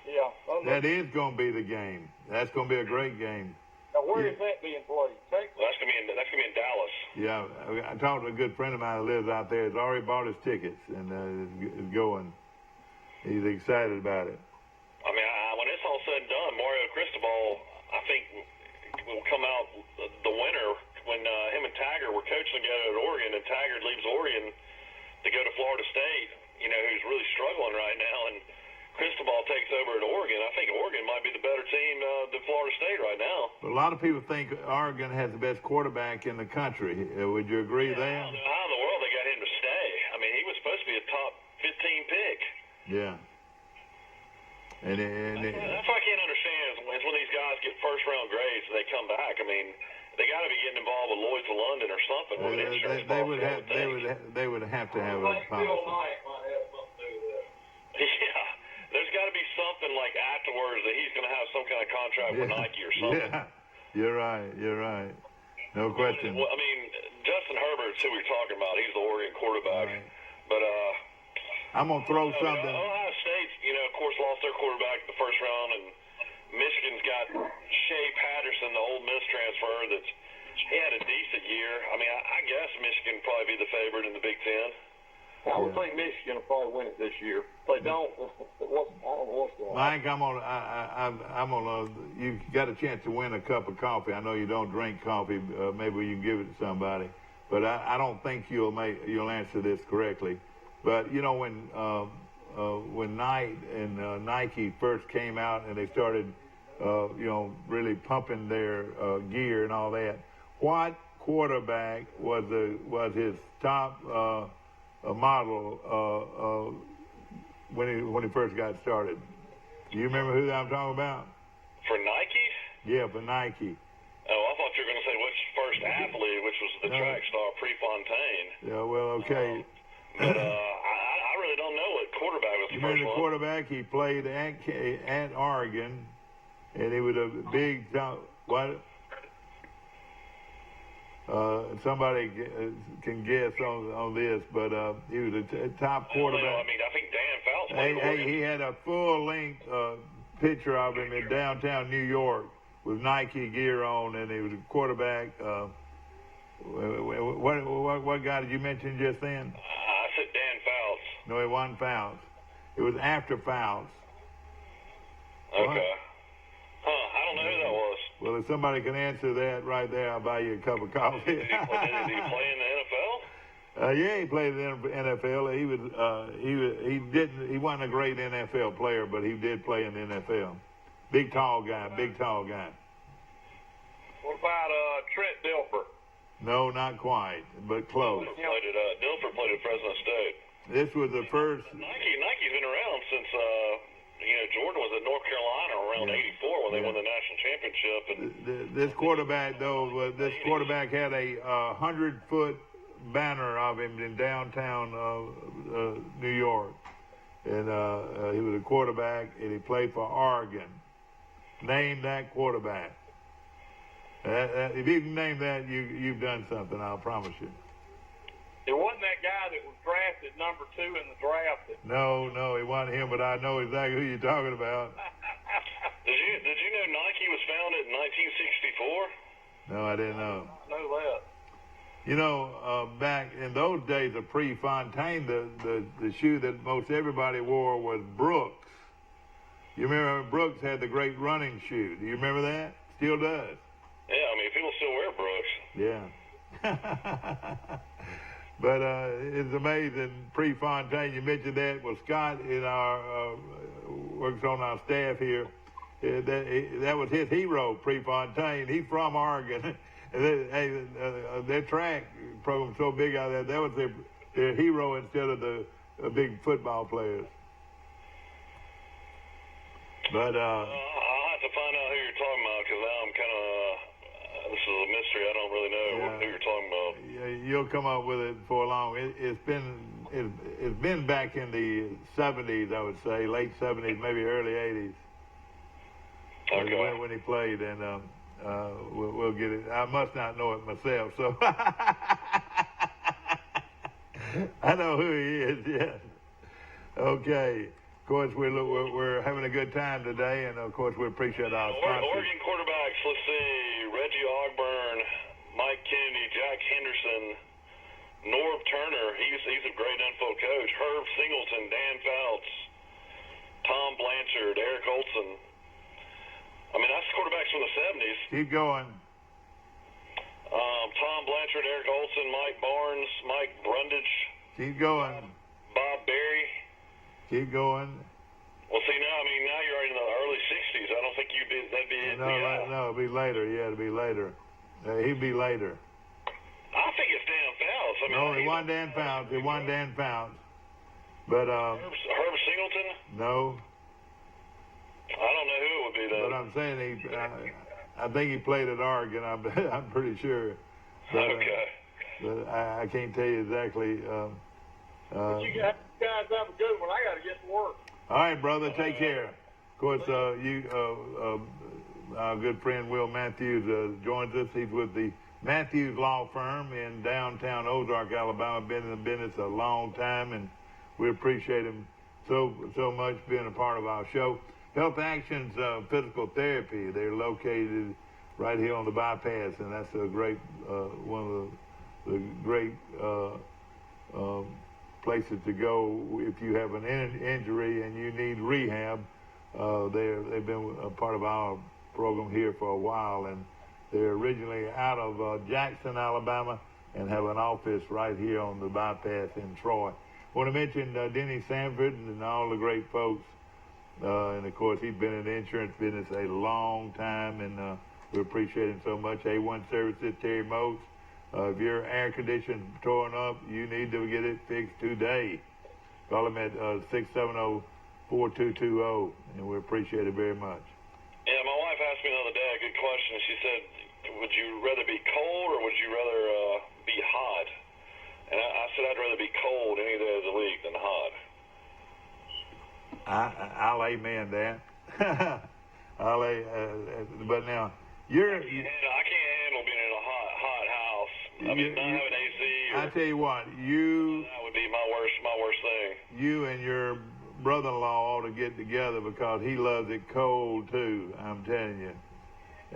Yeah. That is going to be the game. That's going to be a great game. Now, where is that being played? Texas? Well, that's gonna be in Dallas. Yeah, I talked to a good friend of mine who lives out there. He's already bought his tickets and is going. He's excited about it. I mean, when it's all said and done, Mario Cristobal, I think, will come out the winner when him and Taggart were coaching together at Oregon, and Taggart leaves Oregon to go to Florida State, who's really struggling right now, and Cristobal takes over at Oregon. I think Oregon might be the better team than Florida State right now. But a lot of people think Oregon has the best quarterback in the country. Would you agree there? I don't know how in the world they got him to stay. I mean, he was supposed to be a top 15 pick. Yeah. And that's what I can't understand is when these guys get first round grades and they come back. I mean, they got to be getting involved with Lloyd's of London or something. With an insurance policy, they would have to have a policy. Bill Knight might have something to do with that. Yeah, there's got to be something like afterwards that he's going to have some kind of contract with Nike or something. Yeah, you're right. No question. Well, I mean, Justin Herbert's who we're talking about. He's the Oregon quarterback. Right. But I'm gonna throw something. Ohio State, of course, lost their quarterback in the first round, and Michigan's got Shea Patterson, the Ole Miss transfer. He had a decent year. I mean, I guess Michigan would probably be the favorite in the Big Ten. I would think Michigan will probably win it this year. If they don't, I don't know what's going on. Mike, I'm gonna. You got a chance to win a cup of coffee. I know you don't drink coffee. Maybe you can give it to somebody. But I don't think you'll answer this correctly. But when Nike first came out and they started, really pumping their gear and all that, what quarterback was his top model when he first got started? Do you remember who I'm talking about? For Nike? Yeah, for Nike. Oh, I thought you were going to say which first athlete, which was the track star Prefontaine. Yeah, well, okay. But I really don't know what quarterback was the You first remember the one. quarterback? He played at Oregon, and he was a big what? Somebody can guess on this, but he was a top quarterback. I mean, I think Dan Fouts played for Oregon. He had a full-length picture of him in downtown New York with Nike gear on, and he was a quarterback. What guy did you mention just then? I said Dan Fouts. No, it wasn't Fouts. It was after Fouts. Okay. What? I don't know who that was. Well, if somebody can answer that right there, I'll buy you a cup of coffee. Did he play in the NFL? Yeah, he played in the NFL. He wasn't a great NFL player, but he did play in the NFL. Big tall guy. What about Trent Dilfer? No, not quite, but close. Dilfer played at Fresno State. This was the first. Nike's been around since Jordan was at North Carolina around '84 when they won the national championship. And this quarterback had a 100-foot banner of him in downtown New York, and he was a quarterback, and he played for Oregon. Name that quarterback. If you can name that, you've done something. I'll promise you. It wasn't that guy that was drafted number 2 in the draft. No, it wasn't him, but I know exactly who you're talking about. Did you know Nike was founded in 1964? No, I didn't know. I know that. Back in those days of Prefontaine, the shoe that most everybody wore was Brooks. You remember Brooks had the great running shoe. Do you remember that? Still does. Yeah, I mean, people still wear Brooks. Yeah. But it's amazing. Prefontaine, you mentioned that. Well, Scott works on our staff here. That was his hero, Prefontaine. He's from Oregon. Their track program so big out there. That was their hero instead of the big football players. But I'll have to find out who you're talking about because I'm kind of. This is a mystery. I don't really know who you're talking about. Yeah, you'll come up with it before long. It's been back in the 70s, I would say, late 70s, maybe early 80s. Okay. When he played, and we'll get it. I must not know it myself, so I know who he is. Yes. Okay. Of course, we're having a good time today, and of course, we appreciate our sponsors. Oregon quarterbacks. Let's see: Reggie Ogburn, Mike Kennedy, Jack Henderson, Norb Turner. He's a great info coach. Herb Singleton, Dan Fouts, Tom Blanchard, Eric Olson. I mean, that's quarterbacks from the 70s. Keep going. Tom Blanchard, Eric Olson, Mike Barnes, Mike Brundage. Keep going. Bob Berry. Keep going. Well, see, now you're in the early 60s. I don't think that'd be it. No, it'll be later. Yeah, it'll be later. He'd be later. I think it's Dan Fouts. No, it wasn't Dan Fouts. But Herb Singleton? Johnson? No. I don't know who it would be, though. But I'm saying I think he played at Oregon. I'm pretty sure. But, okay. But I can't tell you exactly. But you guys have a good one. I got to get to work. All right, brother. Take care. Of course, our good friend Will Matthews joins us. He's with the Matthews Law Firm in downtown Ozark, Alabama. Been in the business a long time, and we appreciate him so much being a part of our show. Health Actions Physical Therapy. They're located right here on the bypass, and that's a great one of the great places to go if you have an injury and you need rehab. They've been a part of our program here for a while, and they're originally out of Jackson, Alabama, and have an office right here on the bypass in Troy. I want to mention Denny Sanford and all the great folks. And of course, he's been in the insurance business a long time, and we appreciate him so much. A1 Services, Terry Moats. If your air conditioner's torn up, you need to get it fixed today. Call him at 670-4220, and we appreciate it very much. Yeah, my wife asked me the other day a good question. She said, would you rather be cold or would you rather be hot? And I said I'd rather be cold any day of the week than hot. I'll amen that. But now I can't handle being in a hot house. I mean, not having AC. I tell you what, that would be my worst thing. You and your brother-in-law ought to get together because he loves it cold too. I'm telling you.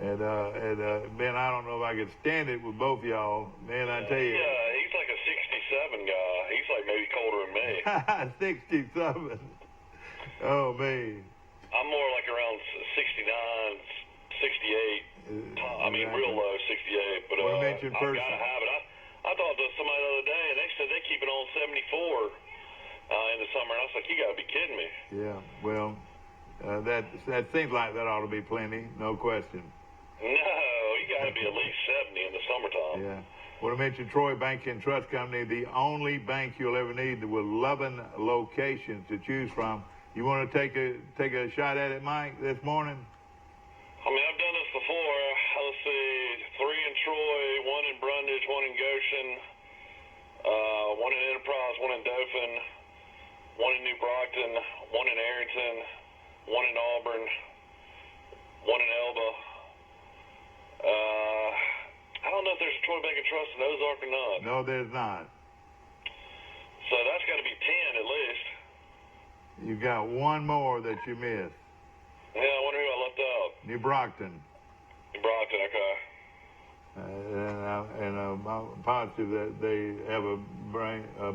And man, I don't know if I could stand it with both of y'all. Man, I tell you. Yeah, he's like a 67 guy. He's like maybe colder than me. 67. Oh, man. I'm more like around 69, 68. I mean, real low 68. But I've got to have it. I talked to somebody the other day, and they said they keep it on 74 in the summer. And I was like, you got to be kidding me. Yeah, well, that seems like that ought to be plenty, no question. No, you got to be at least 70 in the summertime. Yeah. I want to mention Troy Bank and Trust Company, the only bank you'll ever need with 11 locations to choose from. You want to take a shot at it, Mike, this morning? I mean, I've done this before. Let's see, 3 in Troy, 1 in Brundage, 1 in Goshen, 1 in Enterprise, 1 in Dauphin, 1 in New Brockton, 1 in Arrington, 1 in Auburn, 1 in Elba. I don't know if there's a Troy Bank and Trust in Ozark or not. No, there's not. So that's got to be 10 at least. You got one more that you missed. Yeah, I wonder who I left out. New Brockton. New Brockton, okay. And I'm positive that they have a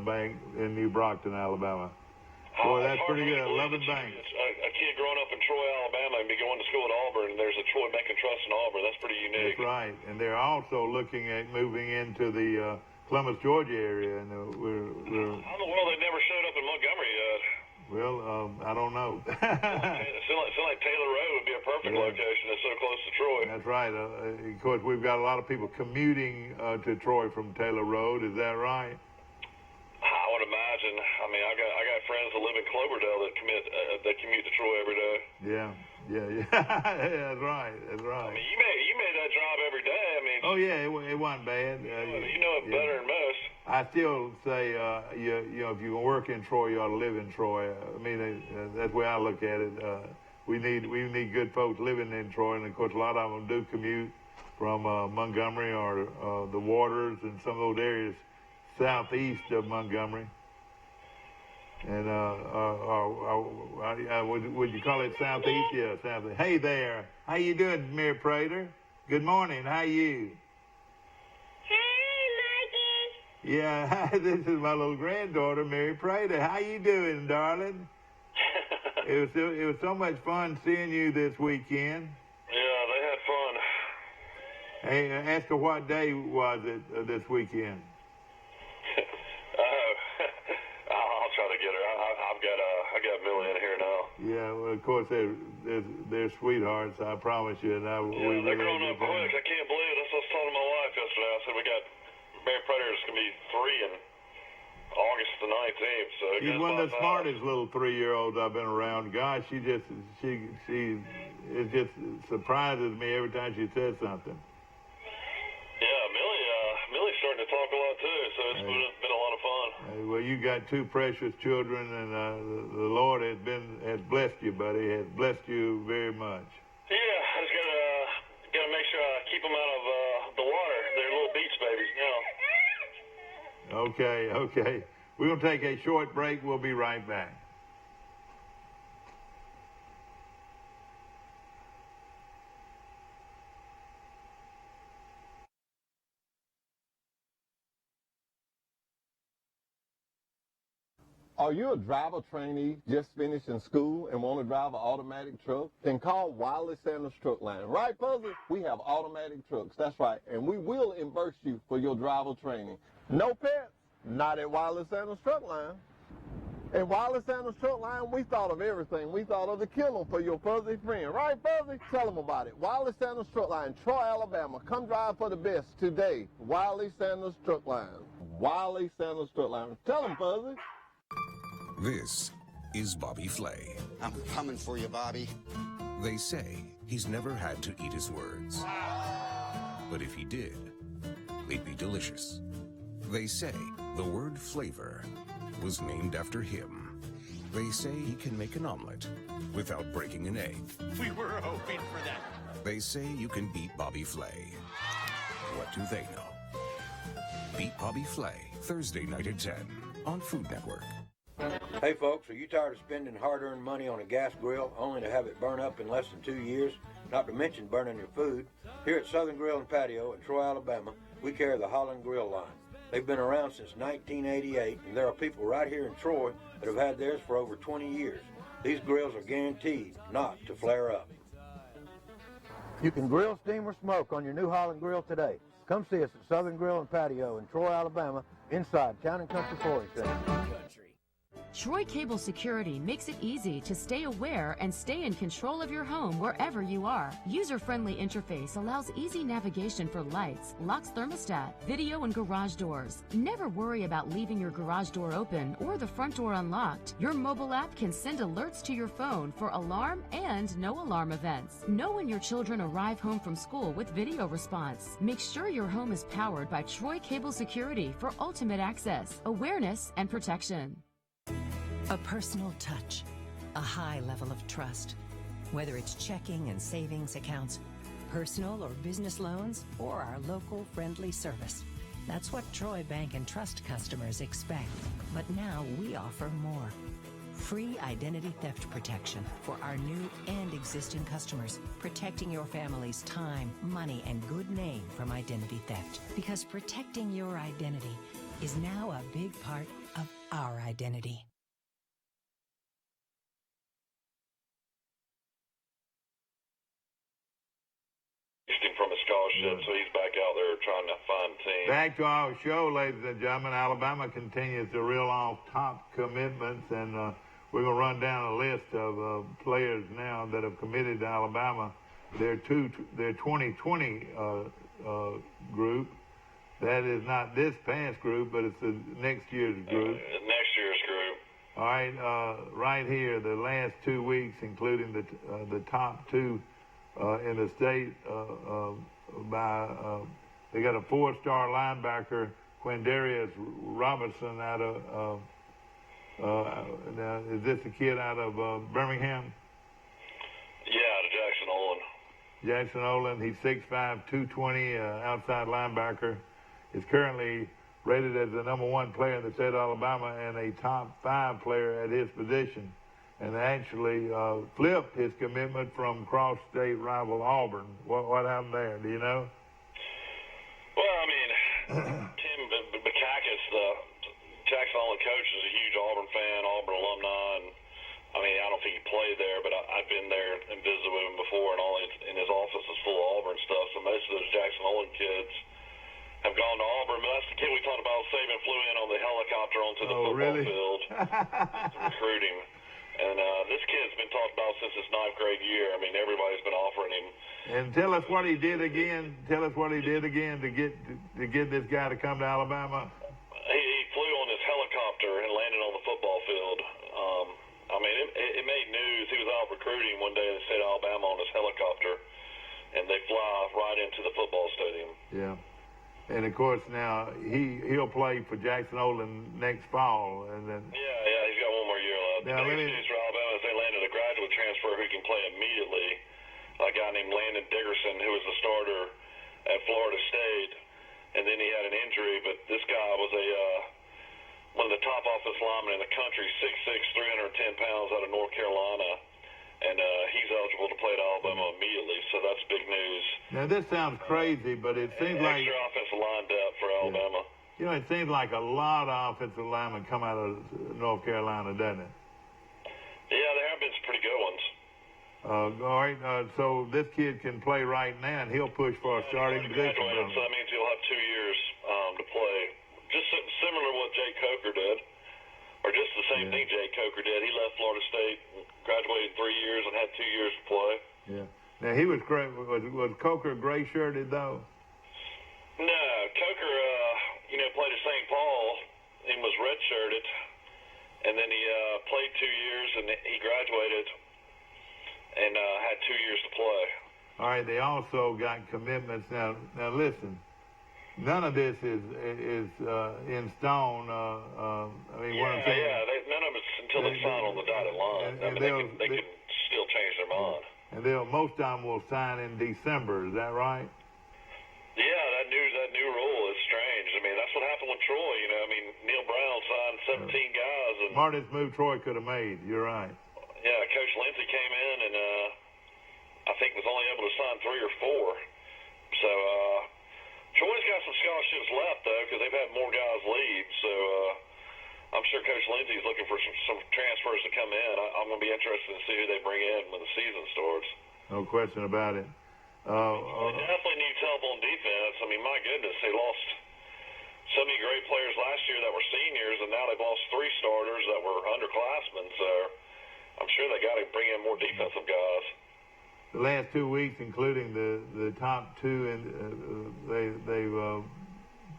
bank in New Brockton, Alabama. Boy, that's pretty good. 11 banks. A kid growing up in Troy, Alabama, and be going to school at Auburn, and there's a Troy Bank and Trust in Auburn. That's pretty unique. That's right. And they're also looking at moving into the Columbus, Georgia area. And we're how in the world they never showed up in Montgomery yet? Well, I don't know. It seems like Taylor Road would be a perfect location. It's so close to Troy. That's right. Of course, we've got a lot of people commuting to Troy from Taylor Road. Is that right? I would imagine. I mean, I got friends that live in Cloverdale that commute to Troy every day. Yeah. That's right. I mean, you made that drive every day. I mean. Oh yeah, it wasn't bad. You know it better than most. I still say, you know, if you can work in Troy, you ought to live in Troy. I mean, that's the way I look at it. We need good folks living in Troy, and of course, a lot of them do commute from Montgomery or the Waters and some of those areas southeast of Montgomery. And would you call it southeast? Yeah, southeast. Hey there, how you doing, Mary Prater? Good morning. How you? Yeah, this is my little granddaughter, Mary Prater. How you doing, darling? It was so much fun seeing you this weekend. Yeah, they had fun. Hey, ask her what day was it this weekend? I'll try to get her. I got Millie in here now. Yeah, well, of course they're sweethearts. I promise you. And they're growing up quick. I can't believe it. That's what I was telling my wife yesterday. I said we got Mary Prater's gonna be 3 in August the 19th. So She's one of the smartest little 3-year-olds I've been around. Gosh, she it just surprises me every time she says something. Yeah, Millie's starting to talk a lot too, so it's been a lot of fun. Well, you got two precious children, and the Lord has blessed you, buddy. Has blessed you very much. Yeah, I just gotta make sure I keep them out of the water. They're little beach babies now. Okay. We're gonna take a short break. We'll be right back. Are you a driver trainee just finished in school and want to drive an automatic truck? Then call Wiley Sanders Truck Line. Right, Fuzzy? We have automatic trucks. That's right. And we will reimburse you for your driver training. No pets? Not at Wiley Sanders Truck Line. At Wiley Sanders Truck Line, we thought of everything. We thought of the kennel for your fuzzy friend. Right, Fuzzy? Tell them about it. Wiley Sanders Truck Line, Troy, Alabama. Come drive for the best today. Wiley Sanders Truck Line. Wiley Sanders Truck Line. Tell them, Fuzzy. This is Bobby Flay. I'm coming for you, Bobby. They say he's never had to eat his words. But if he did, they'd be delicious. They say the word flavor was named after him. They say he can make an omelet without breaking an egg. We were hoping for that. They say you can beat Bobby Flay. What do they know? Beat Bobby Flay, Thursday night at 10 on Food Network. Hey folks, are you tired of spending hard-earned money on a gas grill only to have it burn up in less than 2 years? Not to mention burning your food. Here at Southern Grill and Patio in Troy, Alabama, we carry the Holland Grill line. They've been around since 1988, and there are people right here in Troy that have had theirs for over 20 years. These grills are guaranteed not to flare up. You can grill, steam, or smoke on your new Holland Grill today. Come see us at Southern Grill and Patio in Troy, Alabama, inside Town and Country Flooring Center. Troy Cable Security makes it easy to stay aware and stay in control of your home wherever you are. User-friendly interface allows easy navigation for lights, locks thermostat, video, and garage doors. Never worry about leaving your garage door open or the front door unlocked. Your mobile app can send alerts to your phone for alarm and no alarm events. Know when your children arrive home from school with video response. Make sure your home is powered by Troy Cable Security for ultimate access, awareness, and protection. A personal touch, a high level of trust. Whether it's checking and savings accounts, personal or business loans, or our local friendly service. That's what Troy Bank and Trust customers expect. But now we offer more. Free identity theft protection for our new and existing customers, protecting your family's time, money, and good name from identity theft. Because protecting your identity is now a big part of our identity. From a scholarship, so he's back out there trying to find a team. Back to our show, ladies and gentlemen. Alabama continues to reel off top commitments, and we're going to run down a list of players now that have committed to Alabama. Their 2020 group. That is not this past group, but it's the next year's group. Next year's group. All right, right here, the last 2 weeks, including the top two in the state they got a 4-star linebacker, Quindarius Robinson out of now, is this a kid out of Birmingham? Yeah, out of Jackson Olin. Jackson Olin. He's 6'5", 220, outside linebacker. Is currently rated as the #1 player in the state of Alabama and a top 5 player at his position. And actually flipped his commitment from cross-state rival Auburn. What happened there? Do you know? Well, I mean, Tim Bakakis, the Jackson Olin coach, is a huge Auburn fan, Auburn alumni, and I mean, I don't think he played there, but I've been there and visited with him before, and all in his office is full of Auburn stuff. So most of those Jackson Olin kids have gone to Auburn. But that's the kid we talked about saving, flew in on the helicopter onto the football field to recruit him. And this kid's been talked about since his 9th grade year. I mean, everybody's been offering him. And tell us what he did again. Tell us what he did again to get this guy to come to Alabama. He flew on his helicopter out recruiting one day in the state of Alabama on his helicopter, and they fly right into the football stadium. Yeah. And of course now he'll play for Jackson Olin next fall, and then Yeah, he's got one more year left. Now, The biggest news for Alabama is they landed a graduate transfer who can play immediately, a guy named Landon Dickerson, who was the starter at Florida State, and then he had an injury. But this guy was one of the top offensive linemen in the country, 6'6", 310 pounds, out of North Carolina, and he's eligible to play at Alabama immediately. So that's big news. now this sounds crazy, but it seems like Extra offensive line depth for Alabama. you know it seems like a lot of offensive linemen come out of North Carolina, doesn't it? Yeah, there have been some pretty good ones. All right, so this kid can play right now, and he'll push for a starting position. Graduated, so that means he'll have 2 years to play. Just similar to what Jake Coker did, or just the same thing Jake Coker did. He left Florida State, graduated 3 years, and had 2 years to play. Yeah. Now he was great. Was Coker gray-shirted though? No, Coker, played at St. Paul and was redshirted, and then he played 2 years, and he graduated and had 2 years to play. All right. They also got commitments now. Now listen. None of this is in stone. I mean, what I'm saying. None of it's until they sign on the dotted line. They can still change their mind. And most of them will sign in December. Is that right? Yeah, that new rule is strange. I mean, that's what happened with Troy. Neil Brown signed 17 guys, and Smartest move Troy could have made. You're right. yeah, Coach Lindsey came in and I think was only able to sign 3 or 4. So. Troy's got some scholarships left, though, because they've had more guys leave. So I'm sure Coach Lindsey's looking for some transfers to come in. I'm going to be interested to see who they bring in when the season starts. No question about it. They definitely needs help on defense. I mean, my goodness, they lost so many great players last year that were seniors, and now they've lost 3 starters that were underclassmen. So I'm sure they got to bring in more defensive guys. The last 2 weeks, including the top 2, and they've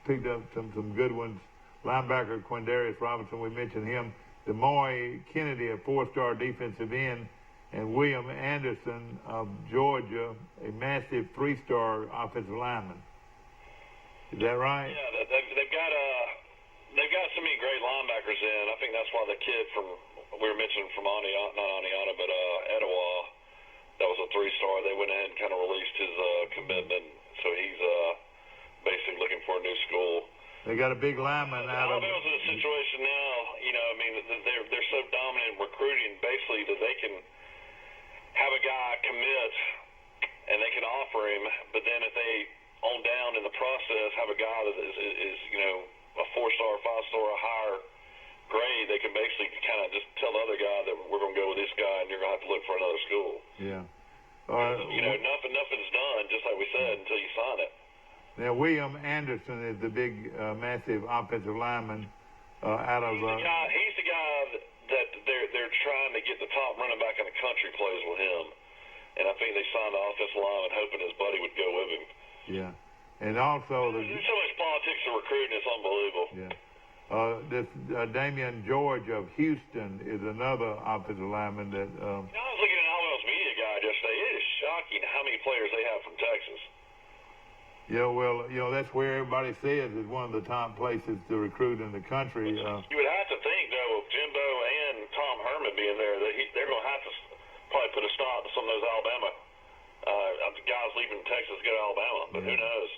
picked up some good ones. Linebacker Quindarius Robinson, we mentioned him. Demoy Kennedy, a 4-star defensive end, and William Anderson of Georgia, a massive 3-star offensive lineman. Is that right? Yeah, they've got so many great linebackers in. I think that's why the kid we were mentioning from Etowah. That was a 3-star. They went ahead and kind of released his commitment, so he's basically looking for a new school. They got a big lineman out of. Alabama's in a situation now. They're so dominant in recruiting, basically, that they can have a guy commit and they can offer him, but then if they on down in the process have a guy that is a 4-star, 5-star, a higher grade, they can basically kind of just tell the other guy that we're going to go with this guy and you're going to have to look for another school. Yeah. Nothing's done, just like we said, until you sign it. Now, William Anderson is the big, massive offensive lineman out of. He's the guy that they're trying to get the top running back in the country plays with him, and I think they signed the offensive lineman hoping his buddy would go with him. Yeah, and also there's so much politics in recruiting; it's unbelievable. Yeah. This Damian George of Houston is another offensive lineman that. I was looking at Alabama's media guide yesterday. It is shocking how many players they have from Texas. Yeah, well, that's where everybody says is one of the top places to recruit in the country. You would have to think, though, with Jimbo and Tom Herman being there, that they're going to have to probably put a stop to some of those Alabama guys leaving Texas to go to Alabama. But who knows?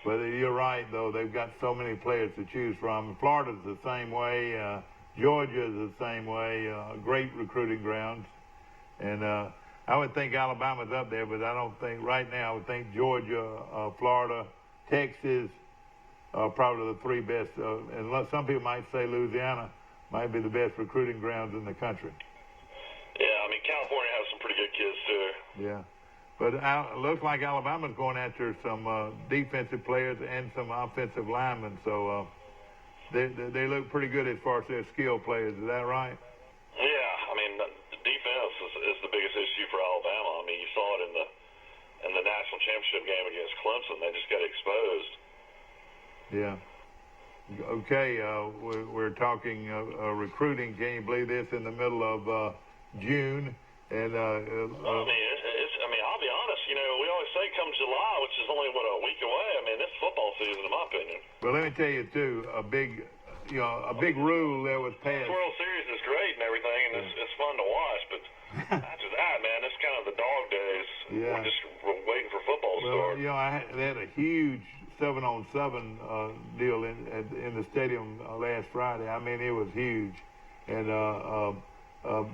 But you're right, though. They've got so many players to choose from. Florida's the same way. Georgia's the same way. Great recruiting grounds. And I would think Alabama's up there, but I don't think right now. I would think Georgia, Florida, Texas are probably the 3 best. And some people might say Louisiana might be the best recruiting grounds in the country. Yeah, I mean, California has some pretty good kids, too. Yeah. But it looks like Alabama's going after some defensive players and some offensive linemen. So they look pretty good as far as their skill players. Is that right? Yeah. I mean, the defense is the biggest issue for Alabama. I mean, you saw it in the national championship game against Clemson. They just got exposed. Yeah. Okay. We're talking recruiting. Can you believe this? In the middle of June. And Well, I mean, I'll be honest. You know, we always say come July, which is only a week away. I mean, this football season, in my opinion. well, let me tell you too, a big rule that was passed. The World Series is great and everything, and it's fun to watch. But after that, man, it's kind of the dog days. Yeah. We're waiting for football to start. You know, they had a huge 7-on-7 deal in the stadium last Friday. I mean, it was huge, and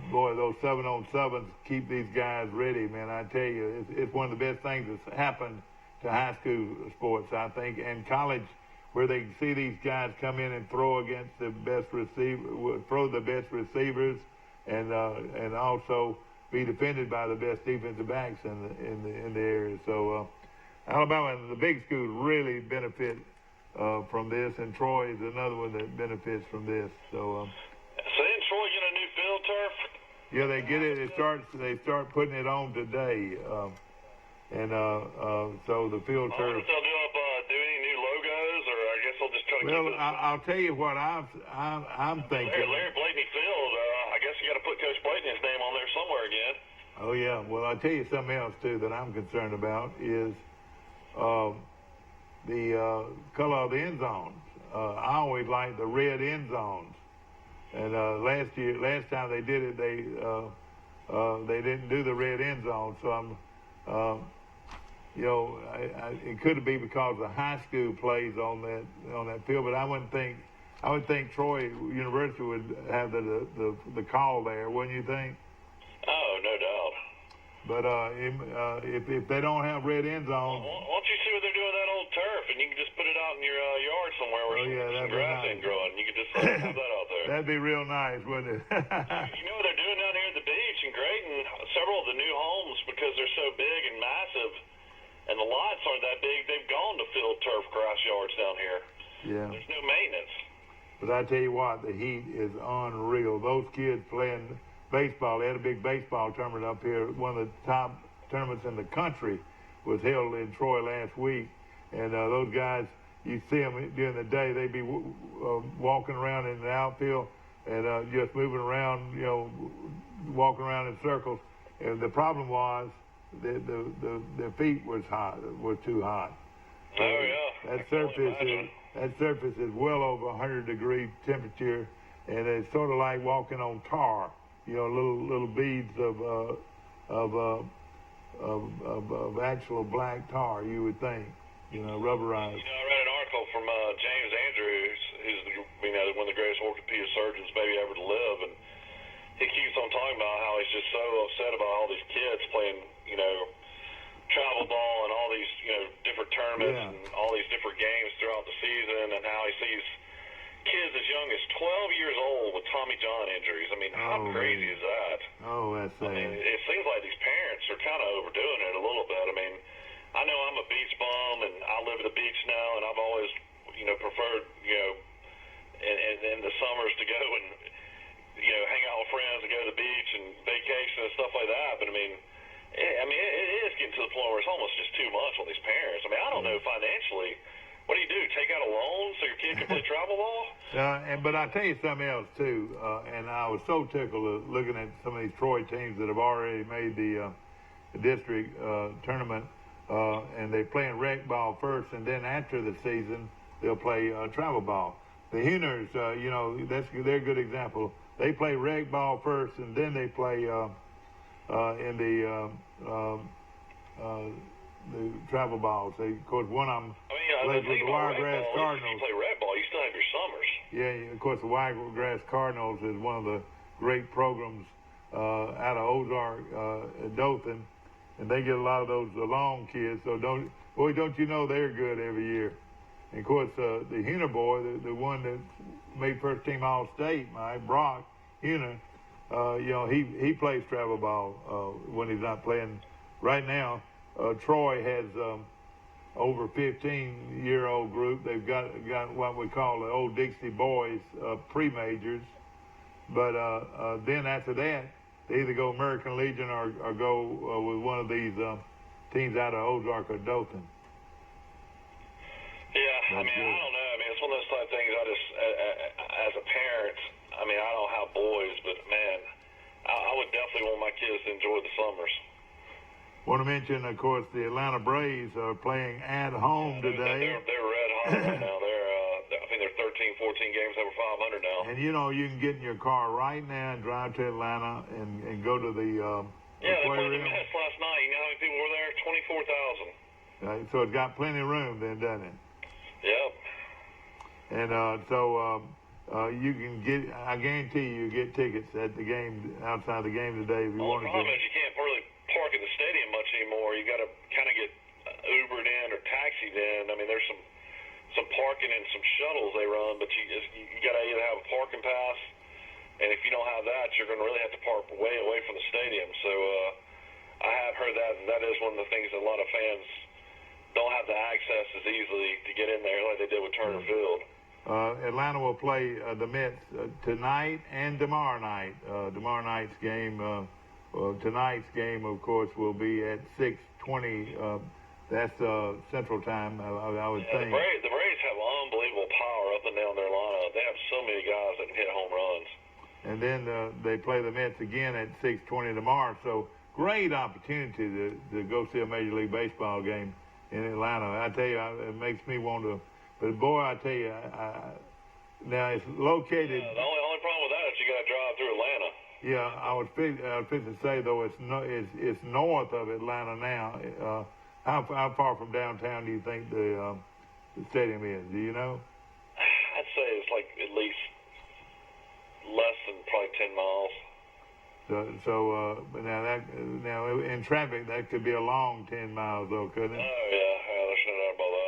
boy, those 7-on-7s keep these guys ready, man. I tell you, it's one of the best things that's happened to high school sports, I think, and college, where they can see these guys come in and throw against the best receivers, and also be defended by the best defensive backs in the area. So Alabama and the big schools really benefit from this, and Troy is another one that benefits from this. So. So didn't Troy get a new field turf? Yeah, they get it. They start putting it on today, so the field turf. They'll do any new logos, or I guess they'll just try to keep it. I'll tell you what I'm thinking. Larry Blatney Field. I guess you got to put Coach Blatney's name on there somewhere again. Oh yeah. Well, I'll tell you something else too that I'm concerned about is the color of the end zones. I always liked the red end zones. And last time they did it, they didn't do the red end zone. So it could be because the high school plays on that field. But I would think Troy University would have the call there, wouldn't you think? Oh, no doubt. But if they don't have red end zones, why don't you see what they're doing with that old turf, and you can just put it out in your yard somewhere where some grass ain't growing. You can just have that out there. That'd be real nice, wouldn't it? You know what they're doing down here at the beach in Grayton? Several of the new homes, because they're so big and massive, and the lots aren't that big, they've gone to field turf grass yards down here. Yeah. There's no maintenance. But I tell you what, the heat is unreal. Those kids playing baseball, they had a big baseball tournament up here. One of the top tournaments in the country was held in Troy last week. And those guys, you see them during the day, they'd be walking around in the outfield and just moving around, walking around in circles. And the problem was their feet was too hot. Oh yeah. That surface is well over 100-degree temperature, and it's sort of like walking on tar. Little beads of actual black tar, you would think, rubberized. I read an article from James Andrews, who's one of the greatest orthopedic surgeons maybe ever to live, and he keeps on talking about how he's just so upset about all these kids playing, travel ball and all these, different tournaments and all these different games throughout the season, and how he sees kids as young as 12 years old with Tommy John injuries. I mean, how crazy is that? Oh, that's sad. I mean, it seems like these parents are kind of overdoing it a little bit. I mean, I know I'm a beach bum, and I live at the beach now, and I've always, preferred, in the summers to go and, hang out with friends and go to the beach and vacation and stuff like that. But, it is getting to the point where it's almost just too much on these parents. I mean, I don't know financially. What do? Take out a loan so your kid can play travel ball? But I tell you something else too, and I was so tickled looking at some of these Troy teams that have already made the district tournament, and they're playing rec ball first, and then after the season they'll play travel ball. The Hooners, they're a good example. They play rec ball first, and then they play in the travel balls. Of course, one of them plays with the Wiregrass Cardinals. You play red ball, you still have your summers. Yeah, of course, the Wiregrass Cardinals is one of the great programs out of Ozark, Dothan, and they get a lot of those long kids. So don't you know they're good every year? And of course, the Hooner boy, the one that made first team All-State, Brock Hooner, he plays travel ball when he's not playing right now. Troy has over 15-year-old group. They've got what we call the old Dixie boys pre-majors. But then after that, they either go American Legion or go with one of these teams out of Ozark or Dothan. Yeah, I don't know. It's one of those type of things I just, as a parent, I don't have boys, but man, I would definitely want my kids to enjoy Want to mention, of course, the Atlanta Braves are playing at home today. They're red hot right now. I think they're 13, 14 games over 500 now. And you know, you can get in your car right now and drive to Atlanta and go to the they played the Mets last night. You know how many people were there? 24,000. So it's got plenty of room then, doesn't it? Yep. And you can get, I guarantee you get tickets at the game, outside the game today if you want to. The problem is you can't really park at the stadium much anymore. You got to kind of get Ubered in or taxied in. I mean, there's some parking and some shuttles they run, but you got to either have a parking pass, and if you don't have that, you're going to really have to park way away from the stadium. So I have heard that, and that is one of the things that a lot of fans don't have the access as easily to get in there like they did with Turner Field. Atlanta will play the Mets tonight and tomorrow night. Tomorrow night's game, tonight's game, of course, will be at 6:20. That's Central Time, I would think. The Braves have unbelievable power up and down their lineup. They have so many guys that can hit home runs. And then they play the Mets again at 6:20 tomorrow. So great opportunity to go see a Major League Baseball game in Atlanta. I tell you, it makes me want to. But boy, I tell you, now it's located. Yeah, the only problem with that is you got to drive through Atlanta. Yeah, I would fit to say though it's north of Atlanta now. How far from downtown do you think the stadium is? Do you know? I'd say it's like at least less than probably 10 miles. But now in traffic that could be a long 10 miles though, couldn't it? Oh yeah, there's no doubt about that.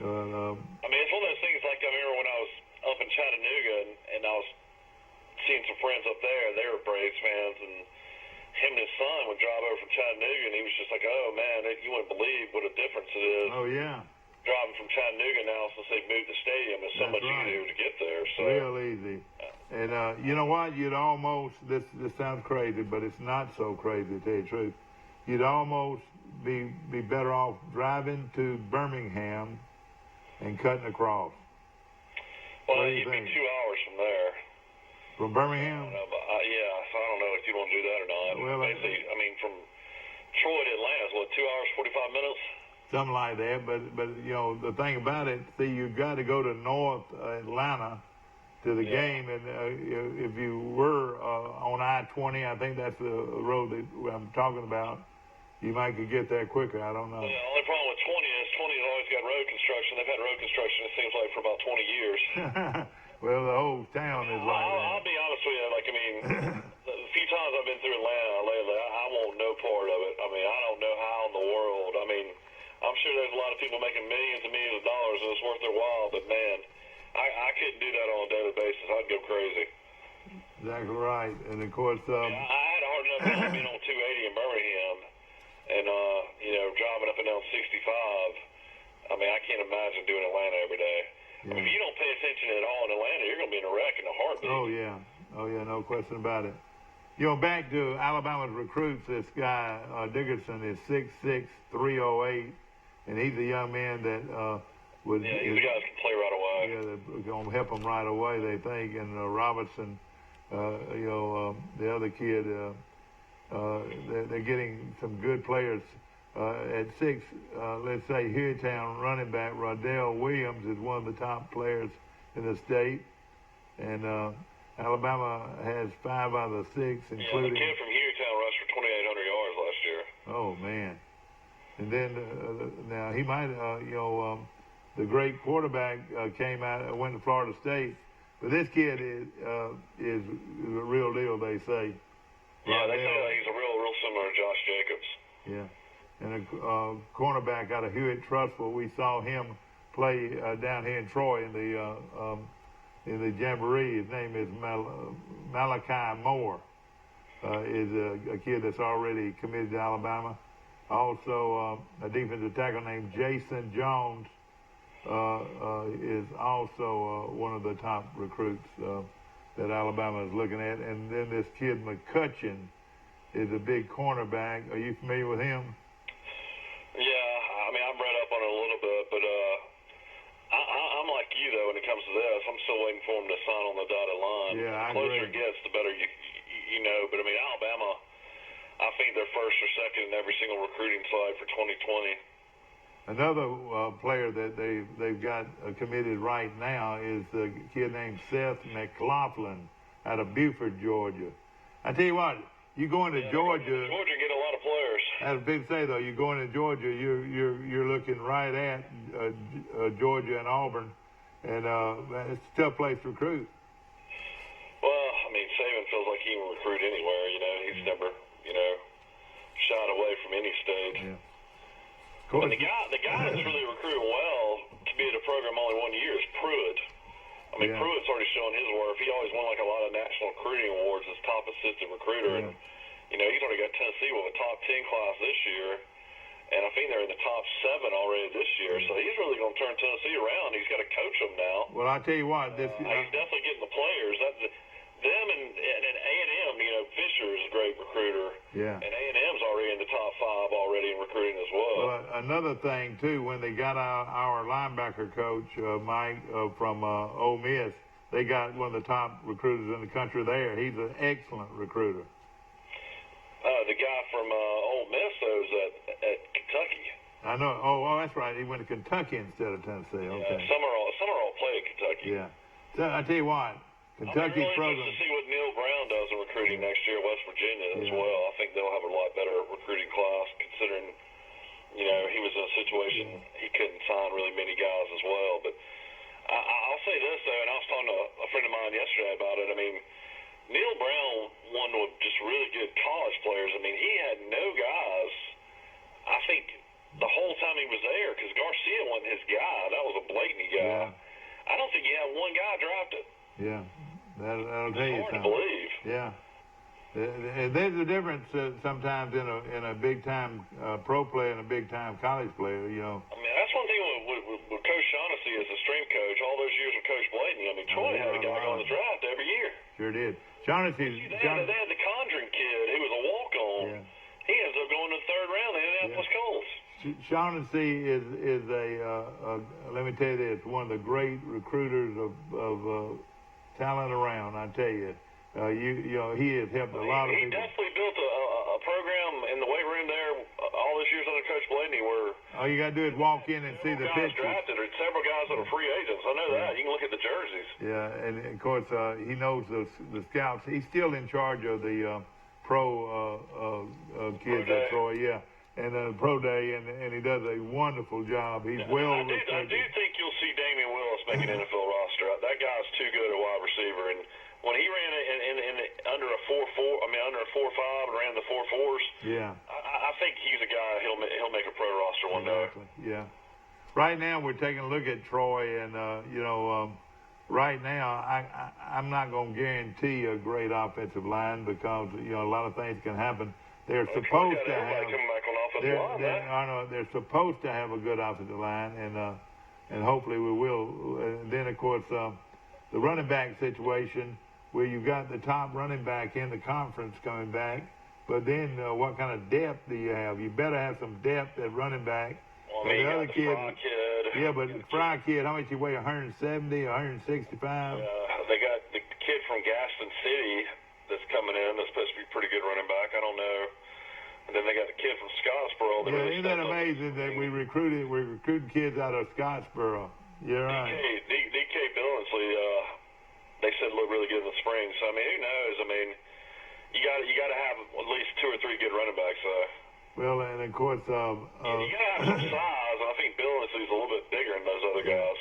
I mean, it's one of those things. Like I remember when I was up in Chattanooga and I was seeing some friends up there. They were Braves fans, and him and his son would drive over from Chattanooga, and he was just like, "Oh man, you wouldn't believe what a difference it is." Oh yeah. Driving from Chattanooga now since they've moved the stadium, it's so much easier to get there. So real easy. And you know what? You'd almost this sounds crazy, but it's not so crazy to tell you the truth. You'd almost be better off driving to Birmingham and cutting across. Well, it'd be 2 hours from there. From Birmingham? Yeah, so I don't know if you want to do that or not. Well, basically, I mean, from Troy to Atlanta is what, 2 hours, 45 minutes? Something like that, but you know, the thing about it, see, you've got to go to North Atlanta to the game, and if you were on I-20, I think that's the road that I'm talking about, you might could get there quicker. I don't know. Yeah, the only problem with 20 is 20's always got road construction. They've had road construction, it seems like, for about 20 years. Well, the whole town is like that. I'll be honest with you. Like, I mean, the few times I've been through Atlanta lately, I want no part of it. I mean, I don't know how in the world. I mean, I'm sure there's a lot of people making millions and millions of dollars, and it's worth their while. But, man, I couldn't do that on a daily basis. I'd go crazy. Exactly right. And, of course... I had a hard enough time being on 280 in Birmingham and, driving up and down 65. I mean, I can't imagine doing Atlanta every day. Yeah. I mean, if you don't pay attention at all in Atlanta, you're going to be in a wreck in a heartbeat. Oh, yeah, no question about it. You know, back to Alabama's recruits, this guy, Dickerson, is 6'6", 308, and he's a young man that he's the guy that can play right away. Yeah, they're going to help him right away, they think. And Robertson, the other kid, they're getting some good players. At 6, let's say Hueytown running back Rodell Williams is one of the top players in the state, and Alabama has 5 out of the 6, including. Yeah, the kid from Hueytown rushed for 2,800 yards last year. Oh man! And then now he might, the great quarterback came out, went to Florida State, but this kid is a real deal, they say. Yeah, they say he's a real similar to Josh Jacobs. Yeah. And a cornerback out of Hewitt-Trussville, we saw him play down here in Troy in the Jamboree. His name is Malachi Moore. Is a kid that's already committed to Alabama. Also, a defensive tackle named Jason Jones is also one of the top recruits that Alabama is looking at. And then this kid McCutcheon is a big cornerback. Are you familiar with him? Yeah, I mean, I'm read up on it a little bit, but I'm like you, though, when it comes to this. I'm still waiting for him to sign on the dotted line. Yeah, the closer it gets, the better you know. But, I mean, Alabama, I think they're first or second in every single recruiting side for 2020. Another player that they've got committed right now is a kid named Seth McLaughlin out of Beaufort, Georgia. I tell you what, you go into Georgia. Georgia get a lot of players. As big say though, you go into Georgia, you're looking right at Georgia and Auburn, and it's a tough place to recruit. Well, I mean, Saban feels like he can recruit anywhere. You know, he's never, you know, shied away from any state. Yeah. And the guy that's really recruiting well to be at a program only 1 year is Pruitt. I mean, Pruitt's already shown his worth. He always won like a lot of national recruiting awards as top assistant recruiter. And, you know, he's already got Tennessee with a top 10 class this year. And I think they're in the top 7 already this year. So he's really going to turn Tennessee around. He's got to coach them now. Well, I tell you what, he's definitely getting the players. Them and A&M, you know, Fisher is a great recruiter. Yeah. And A&M's already in the top 5 already in recruiting as well. Well, another thing, too, when they got our linebacker coach, Mike, from Ole Miss, they got one of the top recruiters in the country there. He's an excellent recruiter. The guy from Ole Miss, though, is at Kentucky. I know. Oh, that's right. He went to Kentucky instead of Tennessee. Okay. Yeah, Summerall played at Kentucky. Yeah. So I tell you what, Kentucky's really program. To see what Neil Brown does in recruiting next year at West Virginia as well. I think they'll have a lot better recruiting class considering, you know, he was in a situation he couldn't sign really many guys as well. But I'll say this, though, and I was talking to a friend of mine yesterday about it. I mean, Neil Brown won with just really good college players. I mean, he had no guys, I think, the whole time he was there, because Garcia wasn't his guy. That was a Blakeney guy. I don't think he had one guy drafted. Yeah. That'll tell you something. Hard to believe. Yeah. There's a difference sometimes in a big time pro player and a big time college player. You know. I mean, that's one thing with Coach Shaughnessy as a strength coach. All those years with Coach Blakeney. I mean, Troy had a guy go on the draft every year. Sure did. Shaughnessy. They had the Condren kid who was a walk-on. Yeah. He ends up going to the 3rd round in Indianapolis Colts. Shaughnessy is a let me tell you this, one of the great recruiters of talent around. I tell you, you know, he has helped a lot of people. He definitely built a program in the weight room there all those years under Coach Blakeney where all you got to do is walk in and see the pictures. Drafted, or several guys that are free agents. I know that. You can look at the jerseys. Yeah, and of course he knows the scouts. He's still in charge of the pro kids at Troy. Yeah. And pro day, and he does a wonderful job. He's well respected. I do think you'll see Damian Willis make an NFL roster. That guy's too good a wide receiver. And when he ran in under a 4.4, I mean under a 4.5 and ran the 4.4s, yeah, I think he's a guy he'll make a pro roster one day. Yeah. Right now we're taking a look at Troy, and you know, right now I'm not going to guarantee a great offensive line because you know a lot of things can happen. They're supposed to have. They're supposed to have a good offensive line, and hopefully we will. And then of course the running back situation, where you've got the top running back in the conference coming back, but then what kind of depth do you have? You better have some depth at running back. Well, I mean, the other kid, yeah, but Fry kid, how much you weigh? 170, 165. They got the kid from Gaston City that's coming in. That's supposed to be a pretty good running back. I don't know. And then they got the kid from Scottsboro. Isn't that amazing that we recruited kids out of Scottsboro? You're right. DK Billingsley, they said looked really good in the spring. So I mean, who knows? I mean, you got to have at least 2 or 3 good running backs. Well, and of course, you got to have some size. And I think Billingsley's a little bit bigger than those other guys.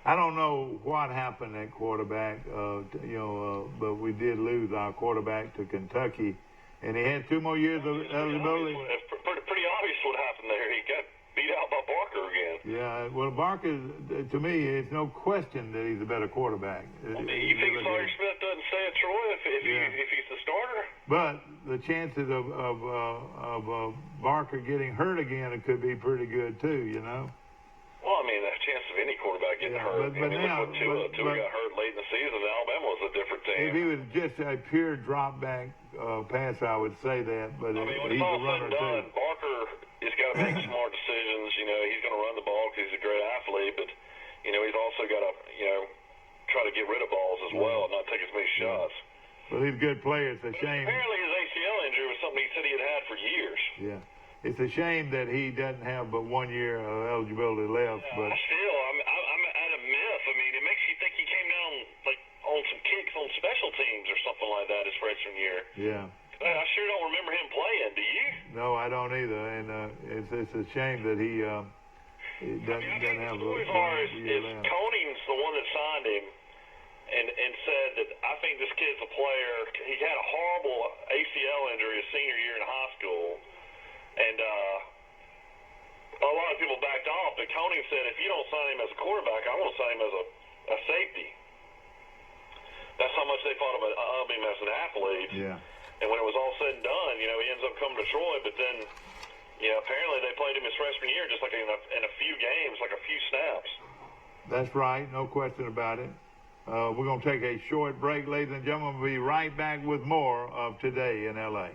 I don't know what happened at quarterback, but we did lose our quarterback to Kentucky, and he had 2 more years of eligibility. It's pretty obvious what happened there. He got beat out by Barker again. Yeah, well, Barker, to me, it's no question that he's a better quarterback. I mean, you think Sawyer Smith doesn't stay at Troy if he's the starter? But the chances of Barker getting hurt again, it could be pretty good too, you know. Well, I mean, the chance of any quarterback getting hurt. But now, Tua got hurt late in the season. Alabama was a different team. If he was just a pure drop back passer, I would say that. But I mean, when he's it's all a said runner and done, too. Barker has got to make smart decisions. You know, he's going to run the ball because he's a great athlete, but you know, he's also got to try to get rid of balls as well and not take as many shots. Well, he's a good player. It's a shame. Apparently, his ACL injury was something something he said he had for years. Yeah. It's a shame that he doesn't have but 1 year of eligibility left. But Still, I'm at a myth. I mean, it makes you think he came down like on some kicks on special teams or something like that his freshman year. yeah. I sure don't remember him playing. Do you? No, I don't either. And it's a shame that he doesn't have a year left. Coning's the one that signed him and said that I think this kid's a player. He had a horrible ACL injury his senior year in high school. And a lot of people backed off, but Coning said, if you don't sign him as a quarterback, I'm going to sign him as a safety. That's how much they thought of him as an athlete. Yeah. And when it was all said and done, he ends up coming to Troy, but then, apparently they played him his freshman year just like in a few games, like a few snaps. That's right. No question about it. We're going to take a short break, ladies and gentlemen. We'll be right back with more of Today in L.A.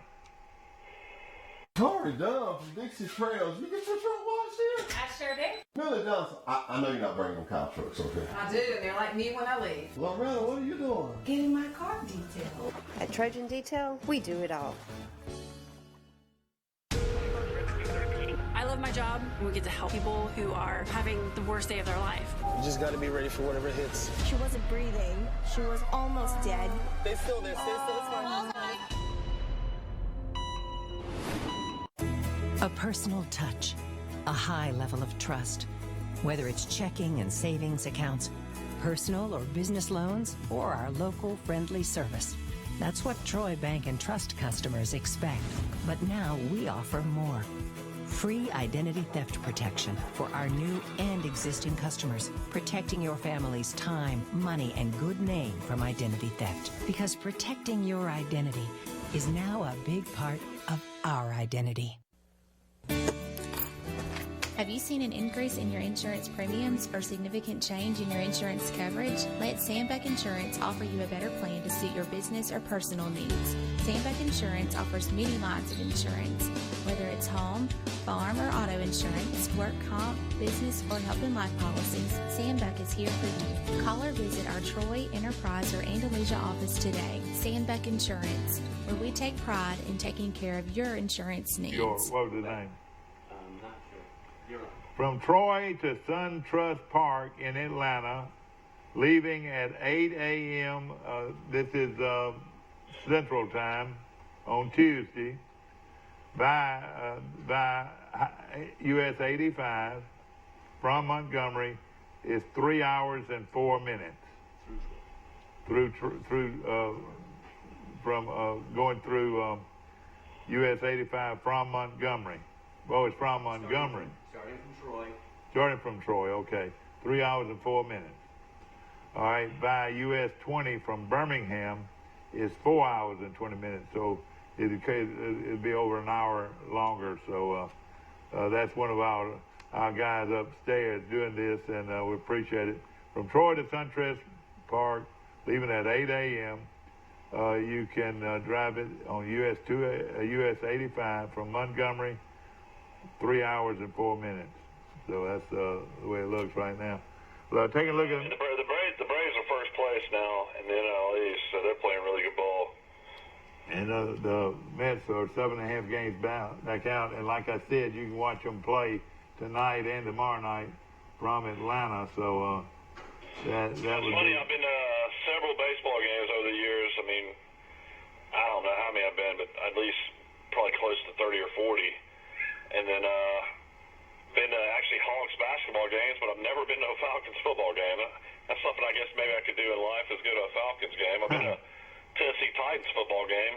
Tori Dunn from Dixie Trails. You get your truck washed here? I sure do. Millie Johnson. I know you're not bringing them cow trucks, okay? I do, and they're like me when I leave. Loretta, what are you doing? Getting my car detailed. At Trojan Detail, we do it all. I love my job. We get to help people who are having the worst day of their life. You just got to be ready for whatever hits. She wasn't breathing. She was almost dead. Stay still there. Stay still. It's fine. A personal touch, a high level of trust. Whether it's checking and savings accounts, personal or business loans, or our local friendly service. That's what Troy Bank and Trust customers expect. But now we offer more. Free identity theft protection for our new and existing customers, protecting your family's time, money, and good name from identity theft. Because protecting your identity is now a big part of our identity. Have you seen an increase in your insurance premiums or significant change in your insurance coverage? Let Sandbeck Insurance offer you a better plan to suit your business or personal needs. Sandbeck Insurance offers many lines of insurance, whether it's home, farm, or auto insurance, work comp, business, or health and life policies. Sandbeck is here for you. Call or visit our Troy, Enterprise, or Andalusia office today. Sandbeck Insurance, where we take pride in taking care of your insurance needs. Sure. What was the name? From Troy to SunTrust Park in Atlanta, leaving at 8 a.m. This is Central Time on Tuesday by US 85 from Montgomery is 3 hours and 4 minutes. Going through US 85 from Montgomery. Oh, it's from Montgomery. Starting from Troy, okay. 3 hours and 4 minutes. All right, by US 20 from Birmingham is 4 hours and 20 minutes. So it'd be over an hour longer. So that's one of our guys upstairs doing this, and we appreciate it. From Troy to SunTrust Park, leaving at 8 a.m. You can drive it on US 85 from Montgomery, 3 hours and 4 minutes. So that's the way it looks right now. Well, take a look at the Braves are first place now in the NL East, so they're playing really good ball. And the Mets are 7.5 games back out. And like I said, you can watch them play tonight and tomorrow night from Atlanta. So that It's would funny. be. I've been to several baseball games over the years. I mean, I don't know how many I've been, but at least probably close to 30 or 40. And then been to actually Hawks basketball games, but I've never been to a Falcons football game. That's something I guess maybe I could do in life is go to a Falcons game. I've been to a Tennessee Titans football game.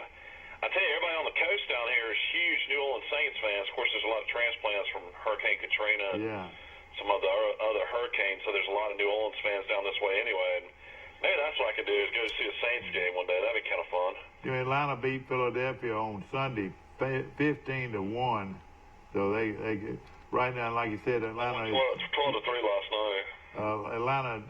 I tell you, everybody on the coast down here is huge New Orleans Saints fans. Of course, there's a lot of transplants from Hurricane Katrina and some of the other hurricanes, so there's a lot of New Orleans fans down this way anyway. And maybe that's what I could do is go see a Saints game one day. That'd be kind of fun. Atlanta beat Philadelphia on Sunday 15-1. So they right now, like you said, Atlanta is 12-3 last night. Atlanta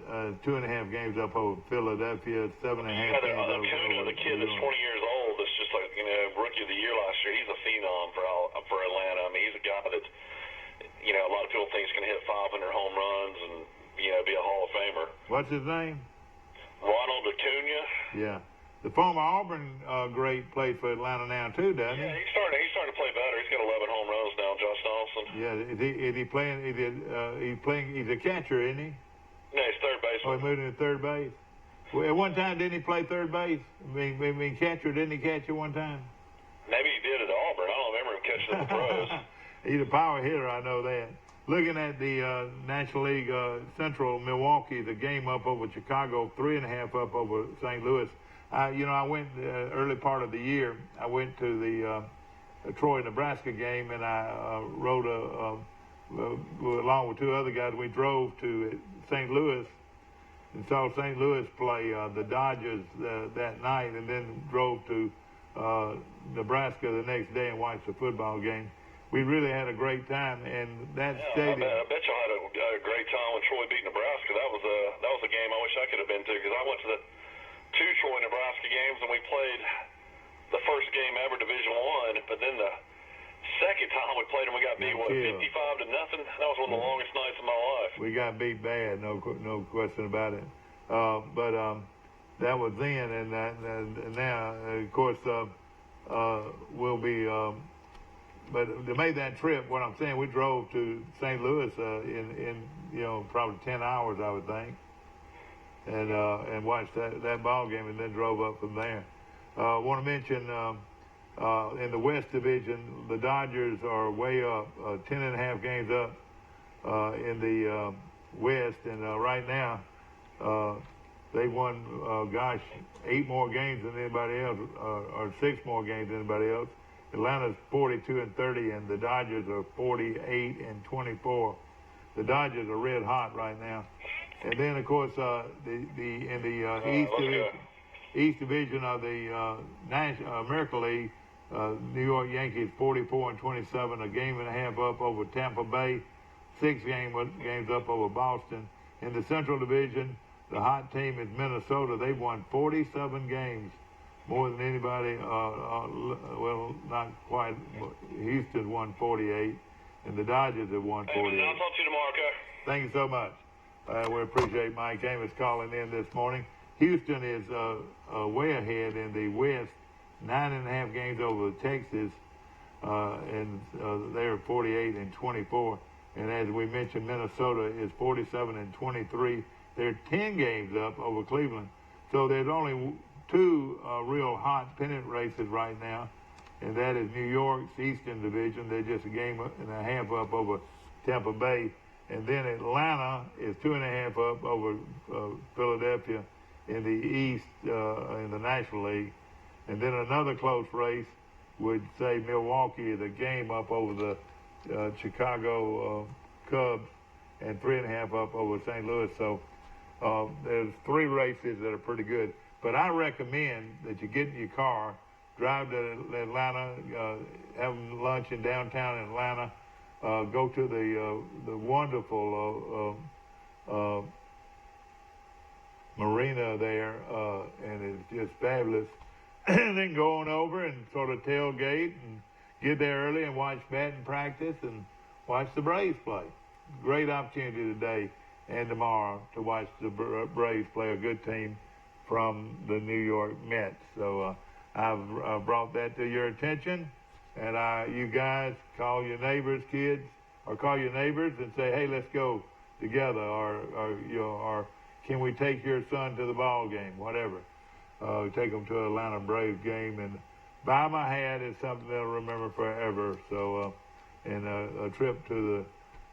2.5 games up over Philadelphia, 7.5 games over Acuna, the kid that's 20 years old, that's just like rookie of the year last year. He's a phenom for Atlanta. I mean, he's a guy that a lot of people think is going to hit 500 home runs and be a Hall of Famer. What's his name? Ronald Acuna. Yeah. The former Auburn great plays for Atlanta now too, doesn't he? Yeah, he's starting to play better. He's got 11 home runs now, Josh Donaldson. Yeah, is he playing? He's playing. He's a catcher, isn't he? No, he's third baseman. Oh, he moved into third base. Well, at one time, didn't he play third base? I mean, catcher, didn't he catch at one time? Maybe he did at Auburn. I don't remember him catching the pros. He's a power hitter, I know that. Looking at the National League Central, Milwaukee's a game up over Chicago, 3.5 up over St. Louis. I went early part of the year. I went to the Troy, Nebraska game, and I rode along with two other guys. We drove to St. Louis and saw St. Louis play the Dodgers that night, and then drove to Nebraska the next day and watched the football game. We really had a great time, and that stadium. I bet y'all had a great time when Troy beat Nebraska. That was a game I wish I could have been to, because I went to the 2 Troy, Nebraska games, and we played the first game ever, Division I. But then the second time we played them, we got beat 55-0. That was one of the longest nights of my life. We got beat bad, no question about it. But that was then, and now, of course, we'll be. But to make that trip, what I'm saying, we drove to St. Louis in probably 10 hours, I would think, and watched that ball game, and then drove up from there. I want to mention in the West Division, the Dodgers are way up, 10.5 games up in the West, and right now they won, 8 more games than anybody else, or 6 more games than anybody else. Atlanta's 42-30, and the Dodgers are 48-24. The Dodgers are red hot right now. And then, of course, in the East Division of the American League, New York Yankees 44-27, a game and a half up over Tampa Bay, 6 games up over Boston. In the Central Division, the hot team is Minnesota. They've won 47 games. More than anybody, well, not quite. Houston won 48, and the Dodgers have won 48. I'll talk to you tomorrow, okay? Thank you so much. We appreciate Mike Amos calling in this morning. Houston is way ahead in the West, 9.5 games over Texas, and they're 48-24. And as we mentioned, Minnesota is 47-23. They're 10 games up over Cleveland. So there's only 2 real hot pennant races right now, and that is New York's Eastern Division. They're just a game and a half up over Tampa Bay, and then Atlanta is 2.5 up over Philadelphia in the East in the National League, and then another close race would say Milwaukee is a game up over the Chicago Cubs and 3.5 up over St. Louis. So there's 3 races that are pretty good. But I recommend that you get in your car, drive to Atlanta, have lunch in downtown Atlanta, go to the wonderful marina there, and it's just fabulous. And then go on over and sort of tailgate and get there early and watch batting practice and watch the Braves play. Great opportunity today and tomorrow to watch the Braves play, a good team from the New York Mets. So I've brought that to your attention, and you guys call your neighbors, kids, or call your neighbors and say, hey, let's go together, or can we take your son to the ball game, whatever. Take them to an Atlanta Braves game, and buy my hat is something they'll remember forever. So, and a trip to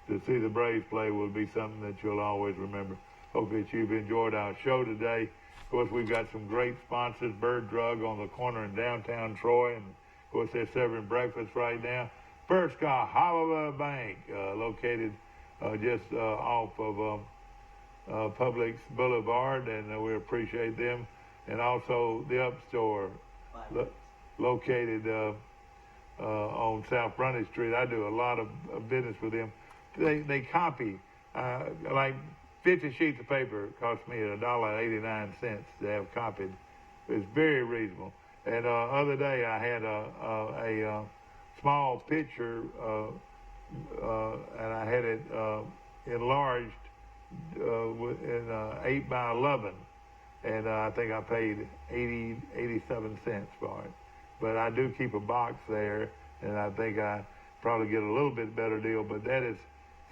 see the Braves play will be something that you'll always remember. Hope that you've enjoyed our show today. Of course, we've got some great sponsors. Bird Drug on the corner in downtown Troy, and of course they're serving breakfast right now. First Cahaba Bank, located just off of Publix Boulevard, and we appreciate them. And also the Up Store, located on South Brunny Street. I do a lot of business with them. They copy, like 50 sheets of paper cost me $1.89 to have copied. It's very reasonable. And other day I had a small picture, and I had it enlarged in 8 by 11. and I think I paid 87 cents for it. But I do keep a box there, and I think I probably get a little bit better deal. But that is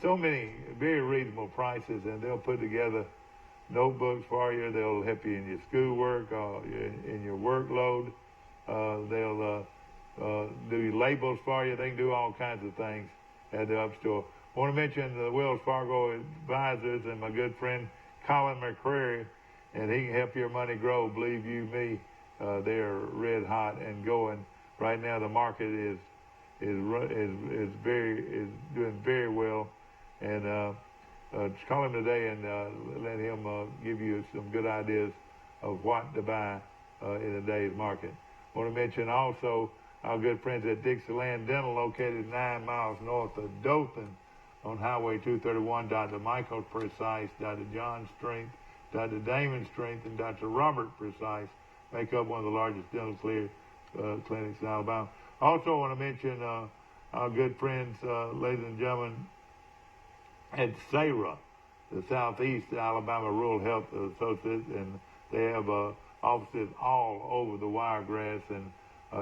so many very reasonable prices, and they'll put together notebooks for you. They'll help you in your schoolwork, in your workload. They'll do labels for you. They can do all kinds of things at the upstore. I want to mention the Wells Fargo advisors and my good friend Colin McCrary, and he can help your money grow. Believe you me, they're red hot and going right now. The market is doing very well, and call him today and let him give you some good ideas of what to buy in today's market. I want to mention also our good friends at Dixieland Dental, located 9 miles north of Dothan on Highway 231. Dr. Michael Precise, Dr. John Strength, Dr. Damon Strength, and Dr. Robert Precise make up one of the largest dental clinics in Alabama. Also want to mention our good friends, ladies and gentlemen, at SARA, the Southeast Alabama Rural Health Associates, and they have offices all over the Wiregrass, and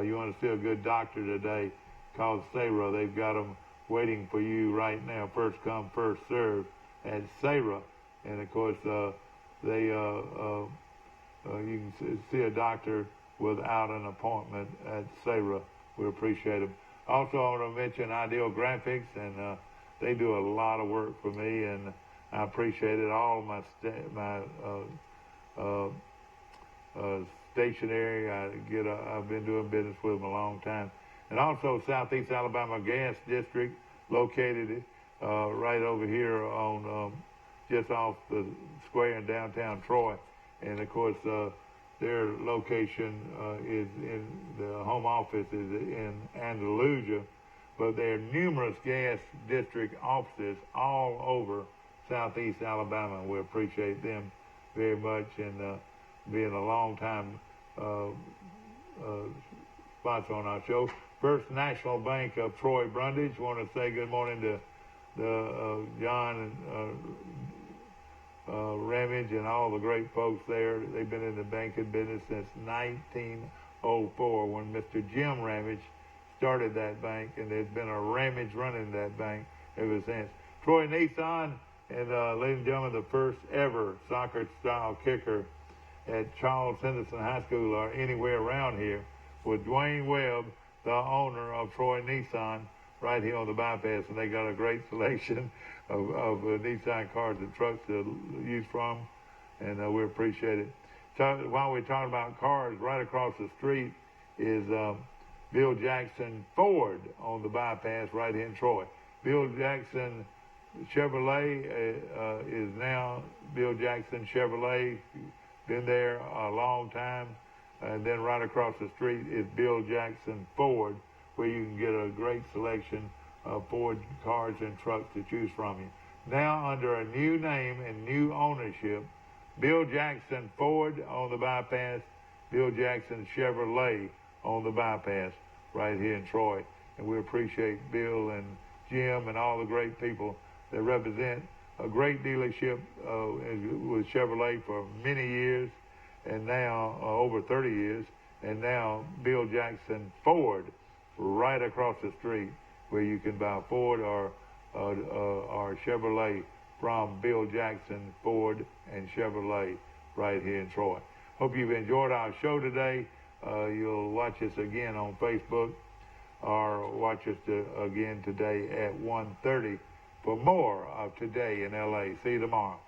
you want to see a good doctor today, call SARA. They've got them waiting for you right now, first come, first serve at SARA. And of course, you can see a doctor without an appointment at SARA. We appreciate them. Also, I want to mention Ideal Graphics, and they do a lot of work for me, and I appreciate it. All my stationery, I've been doing business with them a long time. And also Southeast Alabama Gas District, located right over here on just off the square in downtown Troy. And of course, their location is in the home office is in Andalusia, but there are numerous gas district offices all over Southeast Alabama. We appreciate them very much, and being a long time sponsor on our show. First National Bank of Troy Brundage. Want to say good morning to John and Ramage and all the great folks there. They've been in the banking business since 1904 when Mr. Jim Ramage started that bank, and there's been a Ramage running that bank ever since. Troy Nissan, and ladies and gentlemen, the first ever soccer-style kicker at Charles Henderson High School or anywhere around here, with Dwayne Webb, the owner of Troy Nissan, right here on the bypass, and they got a great selection of Nissan cars and trucks to use from, and we appreciate it. So while we're talking about cars, right across the street is Bill Jackson Ford on the bypass right here in Troy. Bill Jackson Chevrolet is now Bill Jackson Chevrolet. Been there a long time. And then right across the street is Bill Jackson Ford, where you can get a great selection of Ford cars and trucks to choose from. You now, under a new name and new ownership, Bill Jackson Ford on the bypass, Bill Jackson Chevrolet on the bypass right here in Troy. And we appreciate Bill and Jim and all the great people that represent a great dealership with Chevrolet for many years, and now over 30 years, and now Bill Jackson Ford right across the street, where you can buy Ford or Chevrolet from Bill Jackson Ford and Chevrolet right here in Troy. Hope you've enjoyed our show today. You'll watch us again on Facebook, or watch us again today at 1:30 for more of Today in LA. See you tomorrow.